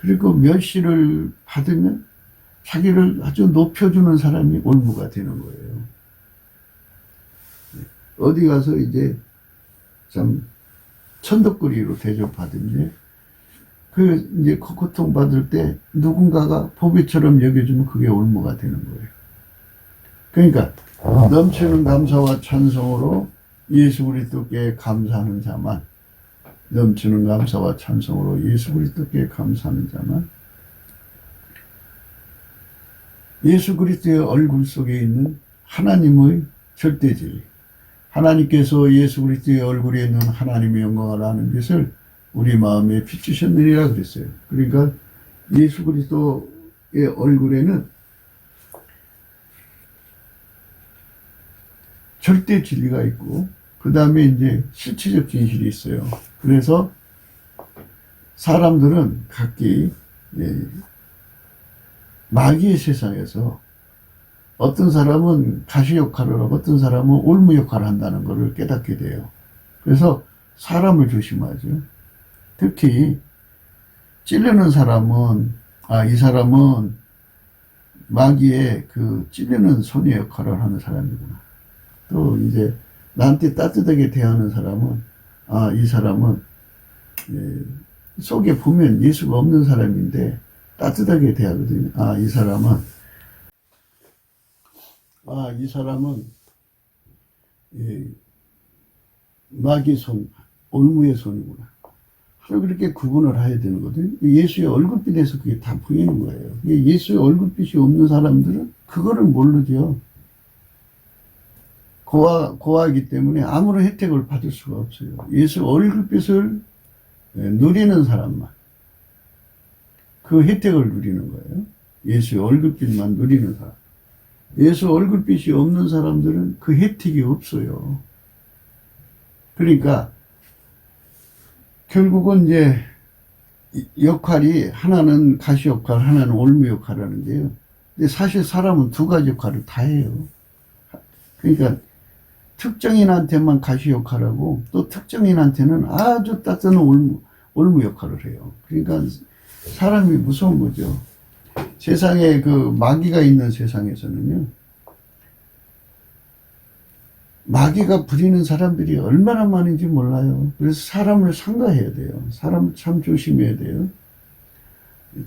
그리고 멸시를 받으면 자기를 아주 높여주는 사람이 올무가 되는 거예요. 어디 가서 이제 참 천덕거리로 대접받은데 그 이제 고통받을 때 누군가가 보배처럼 여겨주면 그게 올무가 되는 거예요. 그러니까 넘치는 감사와 찬송으로 예수 그리스도께 감사하는 자만, 넘치는 감사와 찬송으로 예수 그리스도께 감사하는 자만 예수 그리스도의 얼굴 속에 있는 하나님의 절대 진리, 하나님께서 예수 그리스도의 얼굴에 있는 하나님의 영광을 아는 것을 우리 마음에 비추셨느니라 그랬어요. 그러니까 예수 그리스도의 얼굴에는 절대 진리가 있고 그 다음에 이제 실체적 진실이 있어요. 그래서 사람들은 각기 마귀의 세상에서 어떤 사람은 가시 역할을 하고 어떤 사람은 올무 역할을 한다는 것을 깨닫게 돼요. 그래서 사람을 조심하죠. 특히 찔르는 사람은 이 사람은 마귀의 그 찔르는 손의 역할을 하는 사람이구나. 또 이제 나한테 따뜻하게 대하는 사람은 이 사람은 속에 보면 예수가 없는 사람인데 따뜻하게 대하거든요. 이 사람은 마귀의 손, 올무의 손이구나. 그렇게 구분을 해야 되는 거거든요. 예수의 얼굴빛에서 그게 다 보이는 거예요. 예수의 얼굴빛이 없는 사람들은 그거를 모르죠. 고아이기 때문에 아무런 혜택을 받을 수가 없어요. 예수 얼굴빛을 누리는 사람만 그 혜택을 누리는 거예요. 예수의 얼굴빛만 누리는 사람. 예수 얼굴빛이 없는 사람들은 그 혜택이 없어요. 그러니까 결국은 이제 역할이 하나는 가시 역할, 하나는 올무 역할을 하는데요. 근데 사실 사람은 두 가지 역할을 다 해요. 그러니까 특정인한테만 가시 역할하고 또 특정인한테는 아주 따뜻한 올무 역할을 해요. 그러니까 사람이 무서운 거죠. 세상에 그 마귀가 있는 세상에서는요. 마귀가 부리는 사람들이 얼마나 많은지 몰라요. 그래서 사람을 삼가해야 돼요. 사람 참 조심해야 돼요.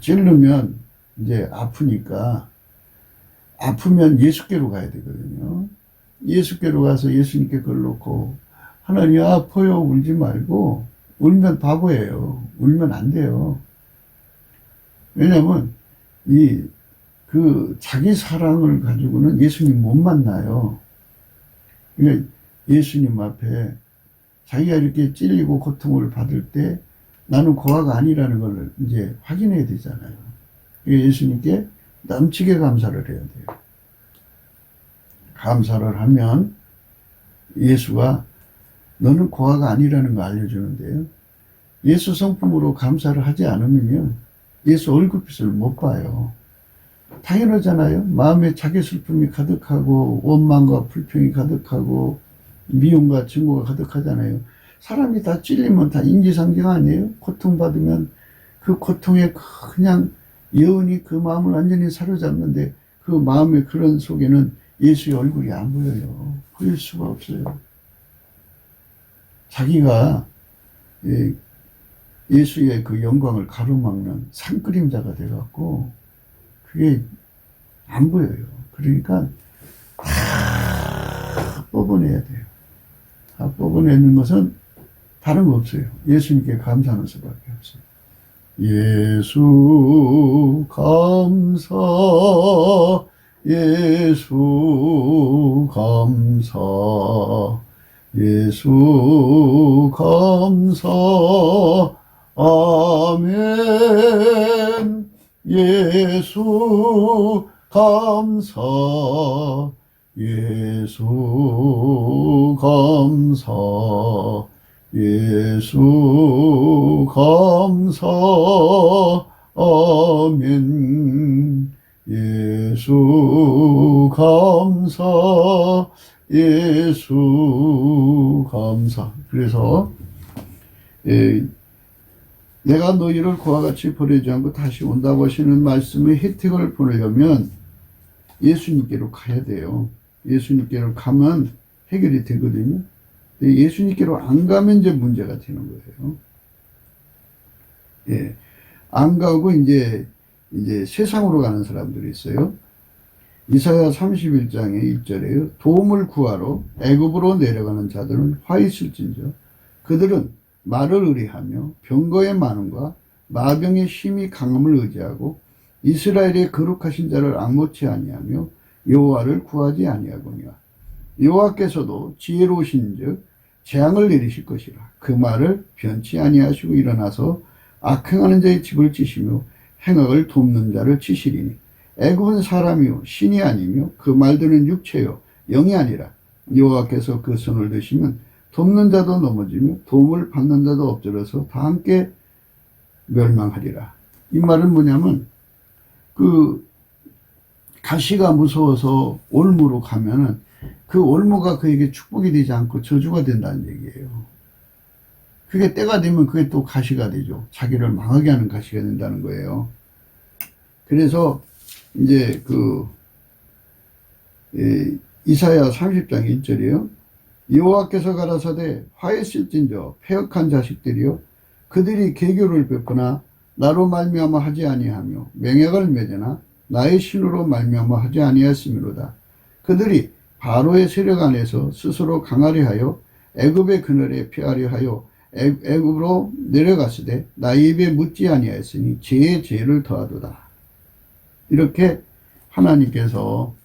찔르면 이제 아프니까 아프면 예수께로 가야 되거든요. 예수께로 가서 예수님께 그걸 놓고 하나님 아파요 울지 말고 울면 바보예요. 울면 안 돼요. 왜냐면 자기 사랑을 가지고는 예수님 못 만나요. 그러니까 예수님 앞에 자기가 이렇게 찔리고 고통을 받을 때 나는 고아가 아니라는 걸 이제 확인해야 되잖아요. 예수님께 넘치게 감사를 해야 돼요. 감사를 하면 예수가 너는 고아가 아니라는 걸 알려주는데요. 예수 성품으로 감사를 하지 않으면요. 예수 얼굴빛을 못 봐요. 당연하잖아요. 마음에 자기 슬픔이 가득하고 원망과 불평이 가득하고 미움과 증오가 가득하잖아요. 사람이 다 찔리면 다 인지상정 아니에요? 고통받으면 그 고통에 그냥 여운이 그 마음을 완전히 사로잡는데 그 마음의 그런 속에는 예수의 얼굴이 안 보여요. 보일 수가 없어요. 자기가 예수의 그 영광을 가로막는 산그림자가 돼갖고 그게 안 보여요. 그러니까 다 뽑아내야 돼요. 다 뽑아내는 것은 다른 거 없어요. 예수님께 감사하는 수밖에 없어요. 예수 감사, 예수 감사, 예수 감사, 아멘. 예수 감사, 예수 감사, 예수 감사, 아멘. 예수 감사, 예수 감사. 그래서 내가 너희를 그와 같이 버리지 않고 다시 온다고 하시는 말씀의 혜택을 보내려면 예수님께로 가야 돼요. 예수님께로 가면 해결이 되거든요. 예수님께로 안 가면 이제 문제가 되는 거예요. 예. 안 가고 이제 세상으로 가는 사람들이 있어요. 이사야 31장의 1절에요. 도움을 구하러 애굽으로 내려가는 자들은 화 있을진저 그들은 말을 의뢰하며 병거의 많음과 마병의 힘이 강함을 의지하고 이스라엘의 거룩하신 자를 앙모치 아니하며 여호와를 구하지 아니하거니와 여호와께서도 지혜로우신즉 재앙을 내리실 것이라. 그 말을 변치 아니하시고 일어나서 악행하는 자의 집을 치시며 행악을 돕는 자를 치시리니 애굽은 사람이요 신이 아니며 그 말들은 육체요 영이 아니라 여호와께서 그 손을 드시면 돕는 자도 넘어지며 도움을 받는 자도 엎드려서 다 함께 멸망하리라. 이 말은 뭐냐면 그 가시가 무서워서 올무로 가면은 그 올무가 그에게 축복이 되지 않고 저주가 된다는 얘기예요. 그게 때가 되면 그게 또 가시가 되죠. 자기를 망하게 하는 가시가 된다는 거예요. 그래서 이제 이사야 30장 1절이에요. 여호와께서 가라사대 화했을진저 패역한 자식들이요 그들이 계교를 베푸나 나로 말미암아 하지 아니하며 맹약을 맺으나 나의 신으로 말미암아 하지 아니하였으므로다. 그들이 바로의 세력 안에서 스스로 강하려 하여 애굽의 그늘에 피하려 하여 애굽으로 내려갔으되 나의 입에 묻지 아니하였으니 죄에 죄를 더하도다. 이렇게 하나님께서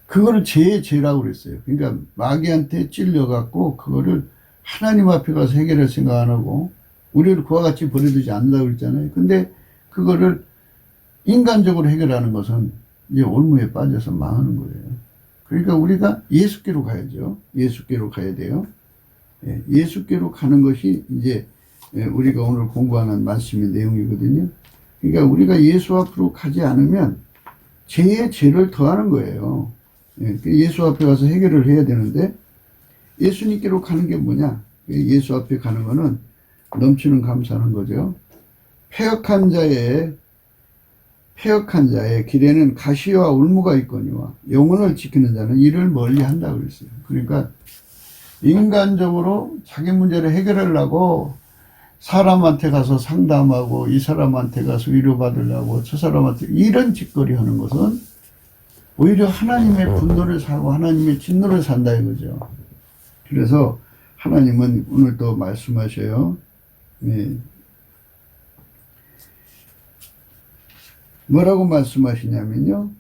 그거를 죄의 죄라고 그랬어요. 그러니까 마귀한테 찔려갖고 그거를 하나님 앞에 가서 해결할 생각 안 하고 우리를 그와 같이 버려두지 않는다고 그랬잖아요. 근데 그거를 인간적으로 해결하는 것은 이제 올무에 빠져서 망하는 거예요. 그러니까 우리가 예수께로 가야죠. 예수께로 가야 돼요. 예수께로 가는 것이 이제 우리가 오늘 공부하는 말씀의 내용이거든요. 그러니까 우리가 예수 앞으로 가지 않으면 죄에 죄를 더하는 거예요. 예수 앞에 가서 해결을 해야 되는데 예수님께로 가는 게 뭐냐? 예수 앞에 가는 거는 넘치는 감사하는 거죠. 패역한 자의 길에는 가시와 울무가 있거니와 영혼을 지키는 자는 이를 멀리 한다 그랬어요. 그러니까 인간적으로 자기 문제를 해결하려고 사람한테 가서 상담하고 이 사람한테 가서 위로받으려고 저 사람한테 이런 짓거리 하는 것은 오히려 하나님의 분노를 사고 하나님의 진노를 산다 이거죠. 그래서 하나님은 오늘 또 말씀하셔요. 뭐라고 말씀하시냐면요.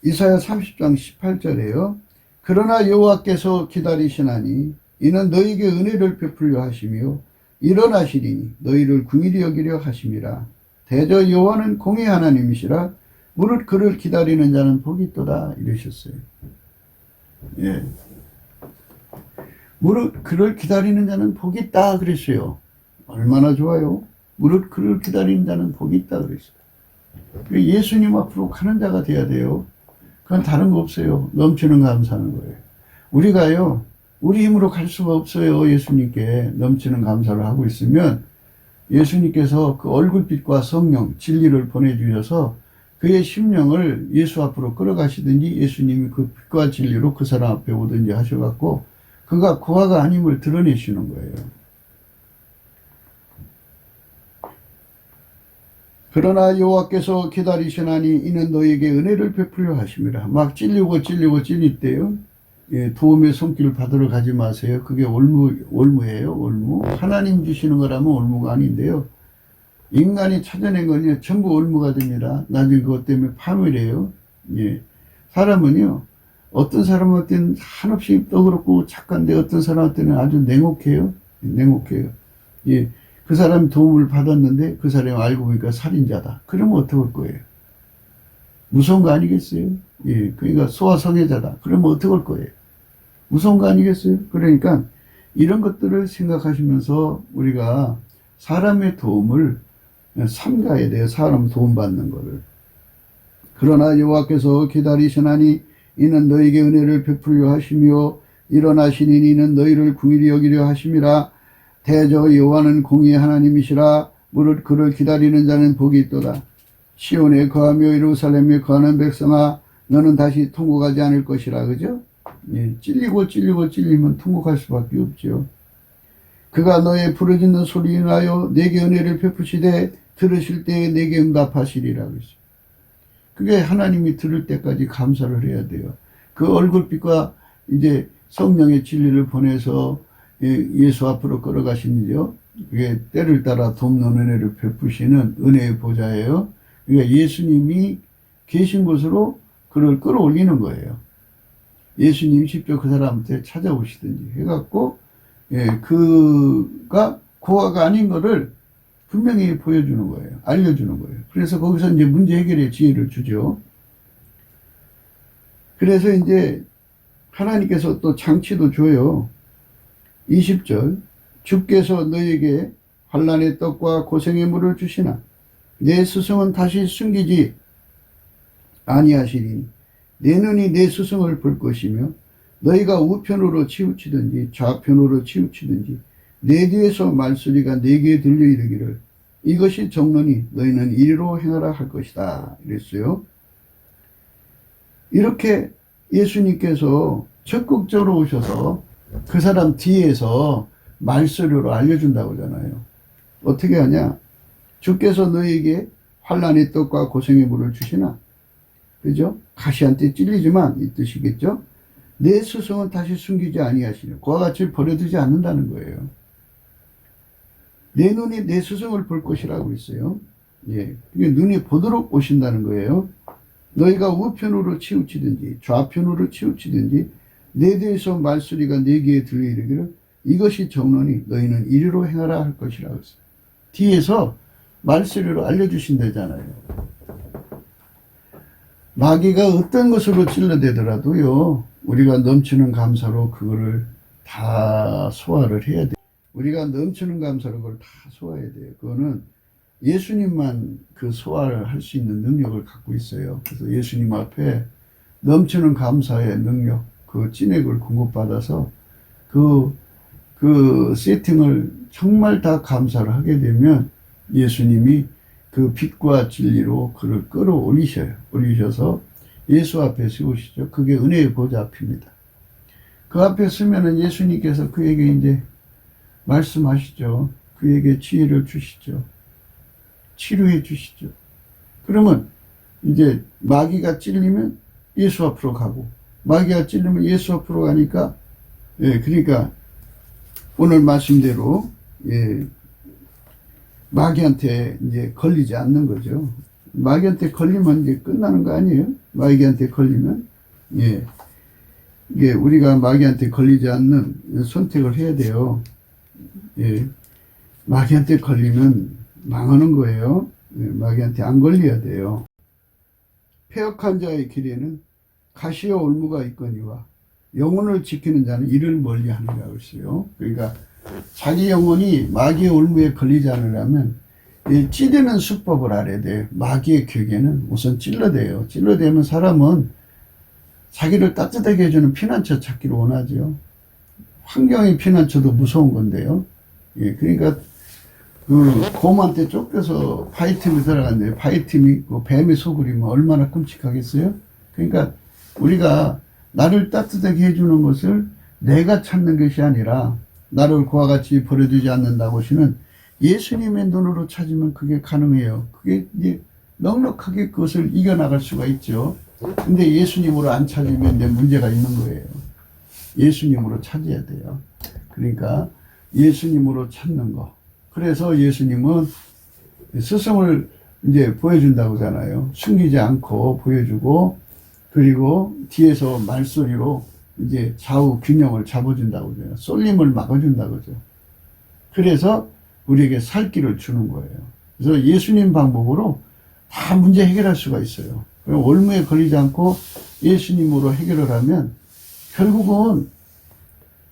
이사야 30장 18절에요. 그러나 여호와께서 기다리시나니 이는 너희에게 은혜를 베풀려 하시며 일어나시리니 너희를 긍휼히 여기려 하심이라. 대저 여호와는 공의 하나님이시라. 무릇 그를 기다리는 자는 복이 있도다 이러셨어요. 무릇 그를 기다리는 자는 복이 있다 그랬어요. 얼마나 좋아요. 무릇 그를 기다리는 자는 복이 있다 그랬어요. 예수님 앞으로 가는 자가 돼야 돼요. 그건 다른 거 없어요. 넘치는 감사하는 거예요. 우리가요, 우리 힘으로 갈 수가 없어요. 예수님께 넘치는 감사를 하고 있으면 예수님께서 그 얼굴빛과 성령, 진리를 보내주셔서 그의 심령을 예수 앞으로 끌어가시든지 예수님이 그 빛과 진리로 그 사람 앞에 오든지 하셔갖고 그가 고아가 아님을 드러내시는 거예요. 그러나 여호와께서 기다리시나니 이는 너에게 은혜를 베풀려 하심이라. 막 찔릴 때요. 도움의 손길을 받으러 가지 마세요. 그게 올무예요. 올무. 하나님 주시는 거라면 올무가 아닌데요. 인간이 찾아낸 거는요. 전부 올무가 됩니다. 나중에 그것 때문에 파멸해요. 사람은요. 어떤 사람한테는 한없이 떠그렇고 착한데 어떤 사람한테는 아주 냉혹해요. 그 사람이 도움을 받았는데 그 사람이 알고 보니까 살인자다. 그러면 어떡할 거예요? 무서운 거 아니겠어요? 그러니까 소아성애자다. 그러면 어떡할 거예요? 무서운 거 아니겠어요? 그러니까 이런 것들을 생각하시면서 우리가 사람의 도움을 삼가야 돼요. 사람 도움받는 거를. 그러나 여호와께서 기다리시나니 이는 너에게 은혜를 베풀려 하시며 일어나시니 이는 너희를 긍휼히 여기려 하심이라. 대저 여호와는 공의의 하나님이시라. 무릇 그를 기다리는 자는 복이 있도다. 시온에 거하며 예루살렘에 거하는 백성아 너는 다시 통곡하지 않을 것이라. 그죠? 찔리면 통곡할 수밖에 없죠. 그가 너의 부르짖는 소리에 인하여 내게 은혜를 베푸시되 들으실 때에 내게 응답하시리라. 그랬어요. 그게 하나님이 들을 때까지 감사를 해야 돼요. 그 얼굴빛과 이제 성령의 진리를 보내서 예수 앞으로 끌어가시는지요. 그게 때를 따라 돕는 은혜를 베푸시는 은혜의 보좌예요. 그러니까 예수님이 계신 곳으로 그를 끌어올리는 거예요. 예수님이 직접 그 사람한테 찾아오시든지 해갖고 그가 고아가 아닌 거를 분명히 보여주는 거예요. 알려주는 거예요. 그래서 거기서 이제 문제 해결의 지혜를 주죠. 그래서 이제 하나님께서 또 장치도 줘요. 20절 주께서 너에게 환난의 떡과 고생의 물을 주시나 내 스승은 다시 숨기지 아니하시리니 내 눈이 내 스승을 볼 것이며 너희가 우편으로 치우치든지 좌편으로 치우치든지 내 뒤에서 말소리가 내게 들려 이르기를 이것이 정론이 너희는 이리로 행하라 할 것이다 이랬어요. 이렇게 예수님께서 적극적으로 오셔서 그 사람 뒤에서 말소리로 알려준다고 하잖아요. 어떻게 하냐? 주께서 너희에게 환난의 떡과 고생의 물을 주시나? 그죠? 가시한테 찔리지만 이 뜻이겠죠? 내 스승은 다시 숨기지 아니하시려. 그와 같이 버려두지 않는다는 거예요. 내 눈이 내 스승을 볼 것이라고 했어요. 그게 눈이 보도록 오신다는 거예요. 너희가 우편으로 치우치든지 좌편으로 치우치든지 내 뒤에서 말소리가 내 귀에 들려 이르기를 이것이 정론이 너희는 이리로 행하라 할 것이라고 했어요. 뒤에서 말소리로 알려주신다잖아요. 마귀가 어떤 것으로 찔러대더라도요, 우리가 넘치는 감사로 그거를 다 소화를 해야 돼요. 우리가 넘치는 감사로 그걸 다 소화해야 돼요. 그거는 예수님만 그 소화를 할 수 있는 능력을 갖고 있어요. 그래서 예수님 앞에 넘치는 감사의 능력, 그 찐액을 공급받아서 그 세팅을 정말 다 감사를 하게 되면 예수님이 그 빛과 진리로 그를 끌어올리셔요. 올리셔서 예수 앞에 세우시죠. 그게 은혜의 보좌 앞입니다. 그 앞에 서면은 예수님께서 그에게 이제 말씀하시죠. 그에게 지혜를 주시죠. 치료해 주시죠. 그러면 이제 마귀가 찔리면 예수 앞으로 가고, 마귀가 찔리면 예수 앞으로 가니까, 예, 그러니까 오늘 말씀대로, 예, 마귀한테 이제 걸리지 않는 거죠. 마귀한테 걸리면 이제 끝나는 거 아니에요? 마귀한테 걸리면, 예, 이게 우리가 마귀한테 걸리지 않는 선택을 해야 돼요. 예, 마귀한테 걸리면 망하는 거예요. 예, 마귀한테 안 걸려야 돼요. 패역한 자의 길에는 가시와 올무가 있거니와 영혼을 지키는 자는 이를 멀리하느라고 했어요. 그러니까 자기 영혼이 마귀의 올무에 걸리지 않으려면 찌르는 수법을 알아야 돼요. 마귀의 격에는 우선 찔러대요. 찔러대면 사람은 자기를 따뜻하게 해주는 피난처 찾기를 원하죠. 환경의 피난처도 무서운 건데요. 예, 그러니까 그 곰한테 쫓겨서 파이틈에 들어갔는데 파이틈이 그 뱀의 소굴이면 얼마나 끔찍하겠어요? 그러니까 우리가 나를 따뜻하게 해주는 것을 내가 찾는 것이 아니라 나를 그와 같이 버려두지 않는다고 하시는 예수님의 눈으로 찾으면 그게 가능해요. 그게 이제 넉넉하게 그것을 이겨나갈 수가 있죠. 근데 예수님으로 안 찾으면 이제 문제가 있는 거예요. 예수님으로 찾아야 돼요. 그러니까 예수님으로 찾는 거. 그래서 예수님은 스승을 이제 보여준다고 하잖아요. 숨기지 않고 보여주고, 그리고 뒤에서 말소리로 이제 좌우 균형을 잡아준다고 그래요. 쏠림을 막아준다고 그러죠. 그래서 우리에게 살 길을 주는 거예요. 그래서 예수님 방법으로 다 문제 해결할 수가 있어요. 올무에 걸리지 않고 예수님으로 해결을 하면 결국은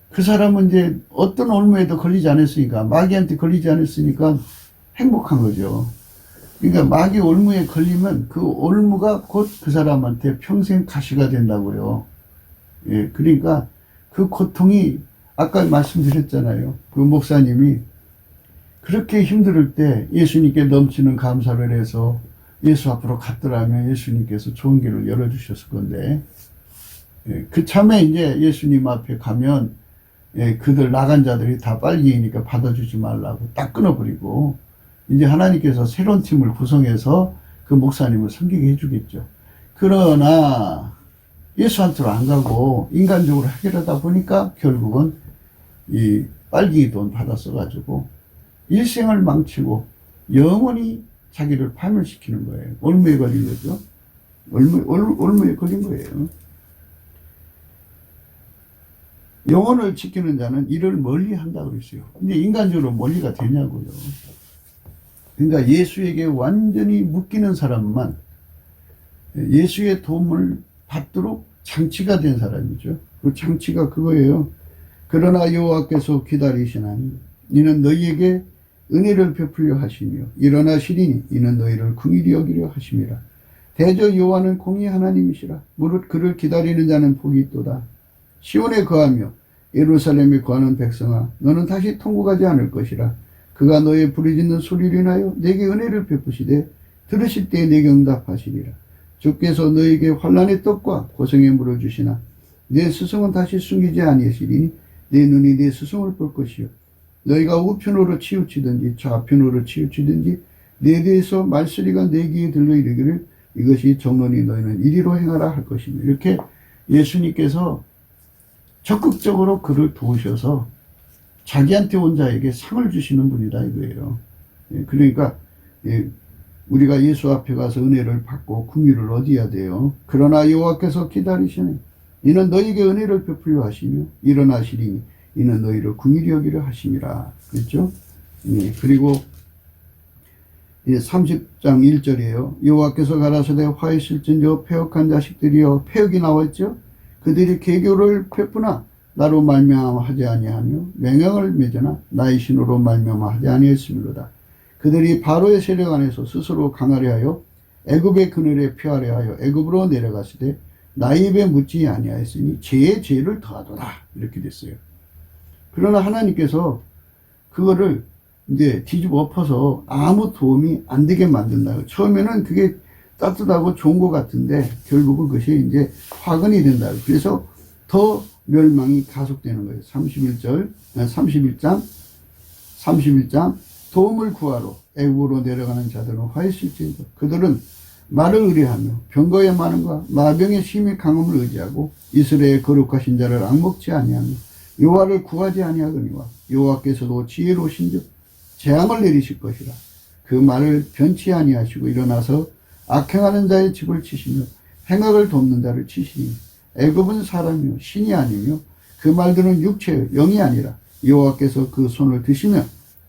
그 사람은 이제 어떤 올무에도 걸리지 않았으니까, 마귀한테 걸리지 않았으니까 행복한 거죠. 그러니까 마귀 올무에 걸리면 그 올무가 곧 그 사람한테 평생 가시가 된다고요. 예, 그러니까 그 고통이 아까 말씀드렸잖아요. 그 목사님이 그렇게 힘들 때 예수님께 넘치는 감사를 해서 예수 앞으로 갔더라면 예수님께서 좋은 길을 열어주셨을 건데, 예, 그 참에 이제 예수님 앞에 가면, 예, 그들 나간 자들이 다 빨갱이니까 받아주지 말라고 딱 끊어버리고, 이제 하나님께서 새로운 팀을 구성해서 그 목사님을 섬기게 해주겠죠. 그러나 예수한테로 안 가고 인간적으로 해결하다 보니까 결국은 이 빨갱이 돈 받아 써가지고 일생을 망치고 영원히 자기를 파멸시키는 거예요. 올무에 걸린 거죠. 올무에 걸린 거예요. 영혼을 지키는 자는 이를 멀리 한다고 그랬어요. 근데 인간적으로 멀리가 되냐고요. 그러니까 예수에게 완전히 묶이는 사람만 예수의 도움을 받도록 장치가 된 사람이죠. 그 장치가 그거예요. 그러나 여호와께서 기다리시나니 이는 너희에게 은혜를 베풀려 하시며 일어나시리니 이는 너희를 긍휼히 여기려 하심이라. 대저 여호와는 공의 하나님이시라. 무릇 그를 기다리는 자는 복이 있도다. 시온에 거하며 예루살렘에 거하는 백성아, 너는 다시 통곡하지 않을 것이라. 그가 너의 부르짖는 소리를 인하여 내게 은혜를 베푸시되 들으실 때에 내게 응답하시리라. 주께서 너에게 환난의 떡과 고생의 물을 주시나 내 스승은 다시 숨기지 아니하시리니 내 눈이 내 스승을 볼 것이요. 너희가 우편으로 치우치든지 좌편으로 치우치든지 내 대에서 말소리가 내 귀에 들려 이르기를 이것이 정론이 너희는 이리로 행하라 할 것이며, 이렇게 예수님께서 적극적으로 그를 도우셔서 자기한테 온 자에게 상을 주시는 분이다 이거예요. 그러니까 우리가 예수 앞에 가서 은혜를 받고 긍휼을 얻어야 돼요. 그러나 여호와께서 기다리시네. 이는 너희에게 은혜를 베풀려 하시며 일어나시리니 이는 너희를 궁일이 여기려 하심이라. 그랬죠? 예, 그리고 30장 1절이에요. 여호와께서 가라사대 화 있을진저 패역한 자식들이여. 패역이 나왔죠. 그들이 계교를 폈구나. 나로 말미암아 하지 아니하며 맹약을 맺으나 나의 신으로 말미암아 하지 아니했음이로다. 그들이 바로의 세력 안에서 스스로 강하려 하여 애굽의 그늘에 피하려 하여 애굽으로 내려갔으되 나의 입에 묻지 아니하였으니 죄의 죄를 더하도다. 이렇게 됐어요. 그러나 하나님께서 그거를 이제 뒤집어 엎어서 아무 도움이 안 되게 만든다. 처음에는 그게 따뜻하고 좋은 것 같은데 결국은 그것이 이제 화근이 된다. 그래서 더 멸망이 가속되는 거예요. 31장 도움을 구하러 애국으로 내려가는 자들은 화했을지어다. 그들은 말을 의뢰하며 병거의 많음과 마병의 심히 강함을 의지하고 이스라엘의 거룩하신 자를 앙먹지 아니하며 여호와를 구하지 아니하거니와 여호와께서도 지혜로우신즉 재앙을 내리실 것이라. 그 말을 변치 아니하시고 일어나서 악행하는 자의 집을 치시며 행악을 돕는 자를 치시니 애굽은 사람이요 신이 아니며 그 말들은 육체요 영이 아니라 여호와께서 그 손을 드시며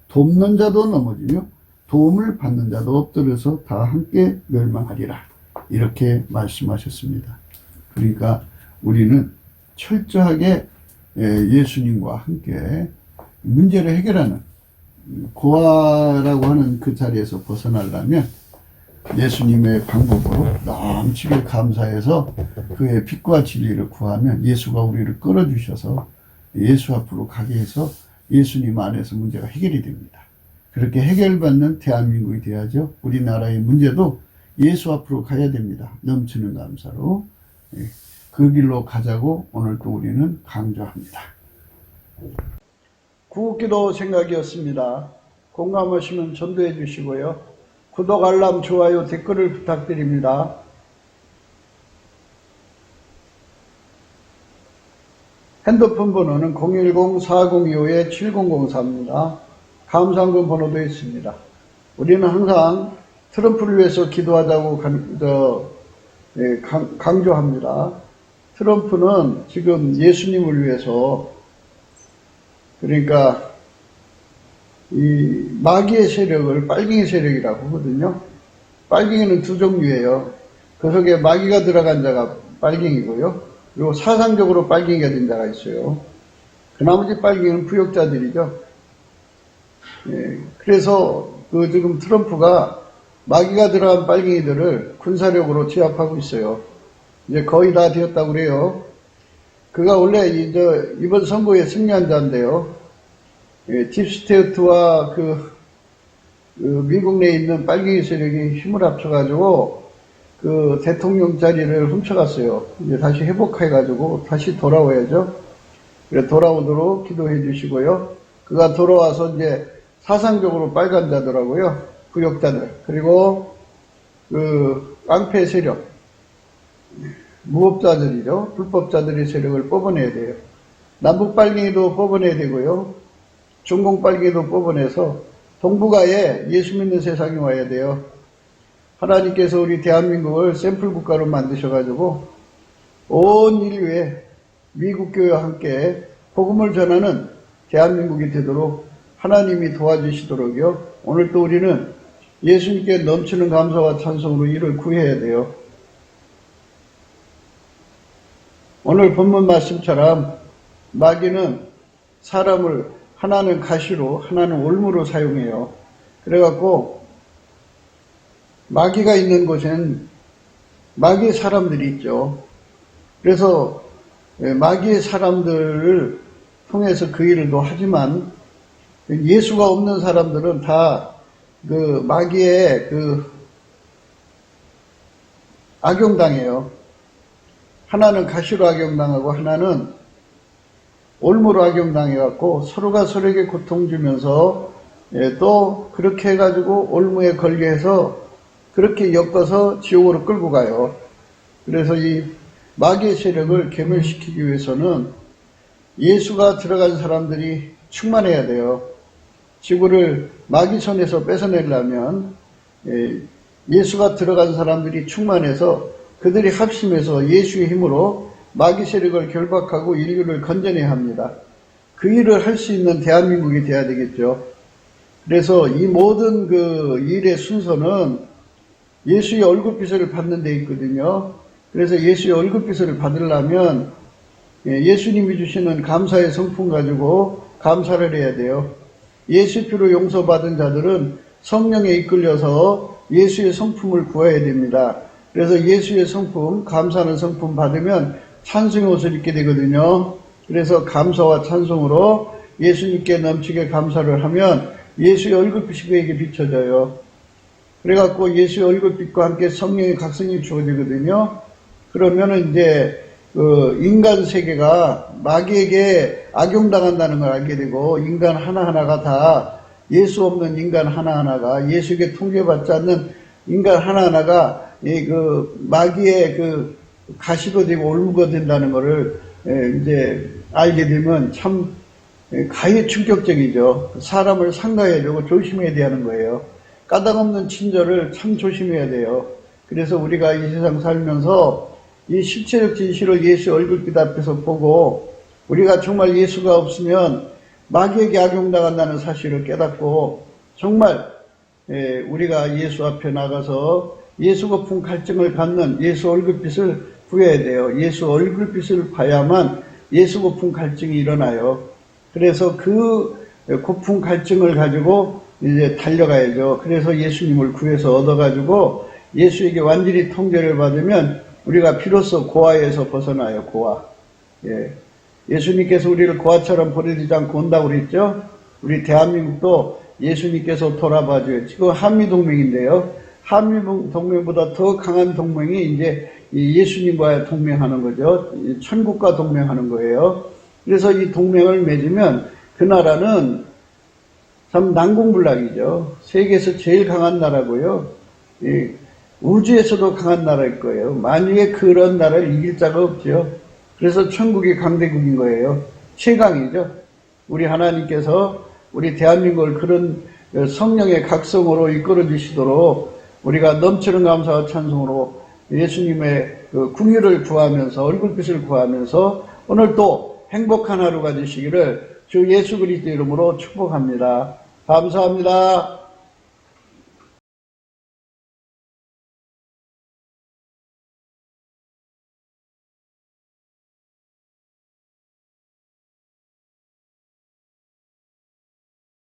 돕는 자도 넘어지며 도움을 받는 자도 엎드려서 다 함께 멸망하리라. 이렇게 말씀하셨습니다. 그러니까 우리는 철저하게 예수님과 함께 문제를 해결하는 고아라고 하는 그 자리에서 벗어나려면 예수님의 방법으로 넘치게 감사해서 그의 빛과 진리를 구하면 예수가 우리를 끌어주셔서 예수 앞으로 가게 해서 예수님 안에서 문제가 해결이 됩니다. 그렇게 해결받는 대한민국이 돼야죠. 우리나라의 문제도 예수 앞으로 가야 됩니다. 넘치는 감사로. 그 길로 가자고 오늘 또 우리는 강조합니다. 구국기도 생각이었습니다. 공감하시면 전도해 주시고요. 구독, 알람, 좋아요, 댓글을 부탁드립니다. 핸드폰 번호는 010-4025-7004입니다. 감사한금 번호도 있습니다. 우리는 항상 트럼프를 위해서 기도하자고 강조합니다. 트럼프는 지금 예수님을 위해서, 그러니까 이 마귀의 세력을 빨갱이 세력이라고 하거든요. 빨갱이는 두 종류예요. 그 속에 마귀가 들어간 자가 빨갱이고요. 그리고 사상적으로 빨갱이가 된 자가 있어요. 그 나머지 빨갱이는 부역자들이죠. 그래서 지금 트럼프가 마귀가 들어간 빨갱이들을 군사력으로 제압하고 있어요. 이제 거의 다 되었다고 그래요. 그가 원래 이번 선거에 승리한 자인데요. 딥스테이트와 미국 내에 있는 빨갱이 세력이 힘을 합쳐가지고 그 대통령 자리를 훔쳐갔어요. 이제 다시 회복해가지고 다시 돌아와야죠. 그래 돌아오도록 기도해 주시고요. 그가 돌아와서 이제 사상적으로 빨간 자더라고요. 부역자들. 그리고 깡패 세력. 무법자들이죠. 불법자들의 세력을 뽑아내야 돼요. 남북 빨갱이도 뽑아내야 되고요. 중공 빨갱이도 뽑아내서 동북아에 예수 믿는 세상이 와야 돼요. 하나님께서 우리 대한민국을 샘플 국가로 만드셔가지고 온 인류에 미국 교회와 함께 복음을 전하는 대한민국이 되도록 하나님이 도와주시도록요. 오늘 또 우리는 예수님께 넘치는 감사와 찬송으로 이를 구해야 돼요. 오늘 본문 말씀처럼 마귀는 사람을 하나는 가시로 하나는 올무로 사용해요. 그래갖고 마귀가 있는 곳엔 마귀의 사람들이 있죠. 그래서 마귀의 사람들을 통해서 그 일을 또 하지만 예수가 없는 사람들은 다 그 마귀의 악용당해요. 하나는 가시로 악용당하고 하나는 올무로 악용당해갖고 서로가 서로에게 고통 주면서 또 그렇게 해가지고 올무에 걸게 해서 그렇게 엮어서 지옥으로 끌고 가요. 그래서 이 마귀의 세력을 괴멸시키기 위해서는 예수가 들어간 사람들이 충만해야 돼요. 지구를 마귀 손에서 뺏어내려면 예수가 들어간 사람들이 충만해서 그들이 합심해서 예수의 힘으로 마귀 세력을 결박하고 인류를 건져내야 합니다. 그 일을 할 수 있는 대한민국이 돼야 되겠죠. 그래서 이 모든 그 일의 순서는 예수의 얼굴빛을 받는 데 있거든요. 그래서 예수의 얼굴빛을 받으려면 예수님이 주시는 감사의 성품 가지고 감사를 해야 돼요. 예수 피로 용서받은 자들은 성령에 이끌려서 예수의 성품을 구해야 됩니다. 그래서 예수의 성품, 감사하는 성품 받으면 찬송의 옷을 입게 되거든요. 그래서 감사와 찬송으로 예수님께 넘치게 감사를 하면 예수의 얼굴빛이 그에게 비춰져요. 그래갖고 예수의 얼굴빛과 함께 성령의 각성이 주어지거든요. 그러면은 이제 인간 세계가 마귀에게 악용당한다는 걸 알게 되고, 인간 하나하나가 다 예수 없는 인간 하나하나가, 예수에게 통제받지 않는 인간 하나하나가 마귀의 가시가 되고 올무가 된다는 것을 이제 알게 되면 참 가히 충격적이죠. 사람을 상가해야 되고 조심해야 되는 거예요. 까닭없는 친절을 참 조심해야 돼요. 그래서 우리가 이 세상 살면서 이 실체적 진실을 예수 얼굴빛 앞에서 보고, 우리가 정말 예수가 없으면 마귀에게 악용당한다는 사실을 깨닫고, 정말 우리가 예수 앞에 나가서 예수 고픈 갈증을 갖는 예수 얼굴빛을 구해야 돼요. 예수 얼굴빛을 봐야만 예수 고픈 갈증이 일어나요. 그래서 그 고픈 갈증을 가지고 이제 달려가야죠. 그래서 예수님을 구해서 얻어가지고 예수에게 완전히 통제를 받으면 우리가 비로소 고아에서 벗어나요. 고아. 예수님께서 우리를 고아처럼 버리지 않고 온다고 그랬죠. 우리 대한민국도 예수님께서 돌아봐줘요. 지금 한미동맹인데요. 한미동맹보다 더 강한 동맹이 이제 예수님과 동맹하는 거죠. 천국과 동맹하는 거예요. 그래서 이 동맹을 맺으면 그 나라는 참 난공불락이죠. 세계에서 제일 강한 나라고요. 우주에서도 강한 나라일 거예요. 만유에 그런 나라를 이길 자가 없죠. 그래서 천국이 강대국인 거예요. 최강이죠. 우리 하나님께서 우리 대한민국을 그런 성령의 각성으로 이끌어 주시도록 우리가 넘치는 감사와 찬송으로 예수님의 궁유를 구하면서, 얼굴빛을 구하면서 오늘 또 행복한 하루가 되시기를 주 예수 그리스도 이름으로 축복합니다. 감사합니다.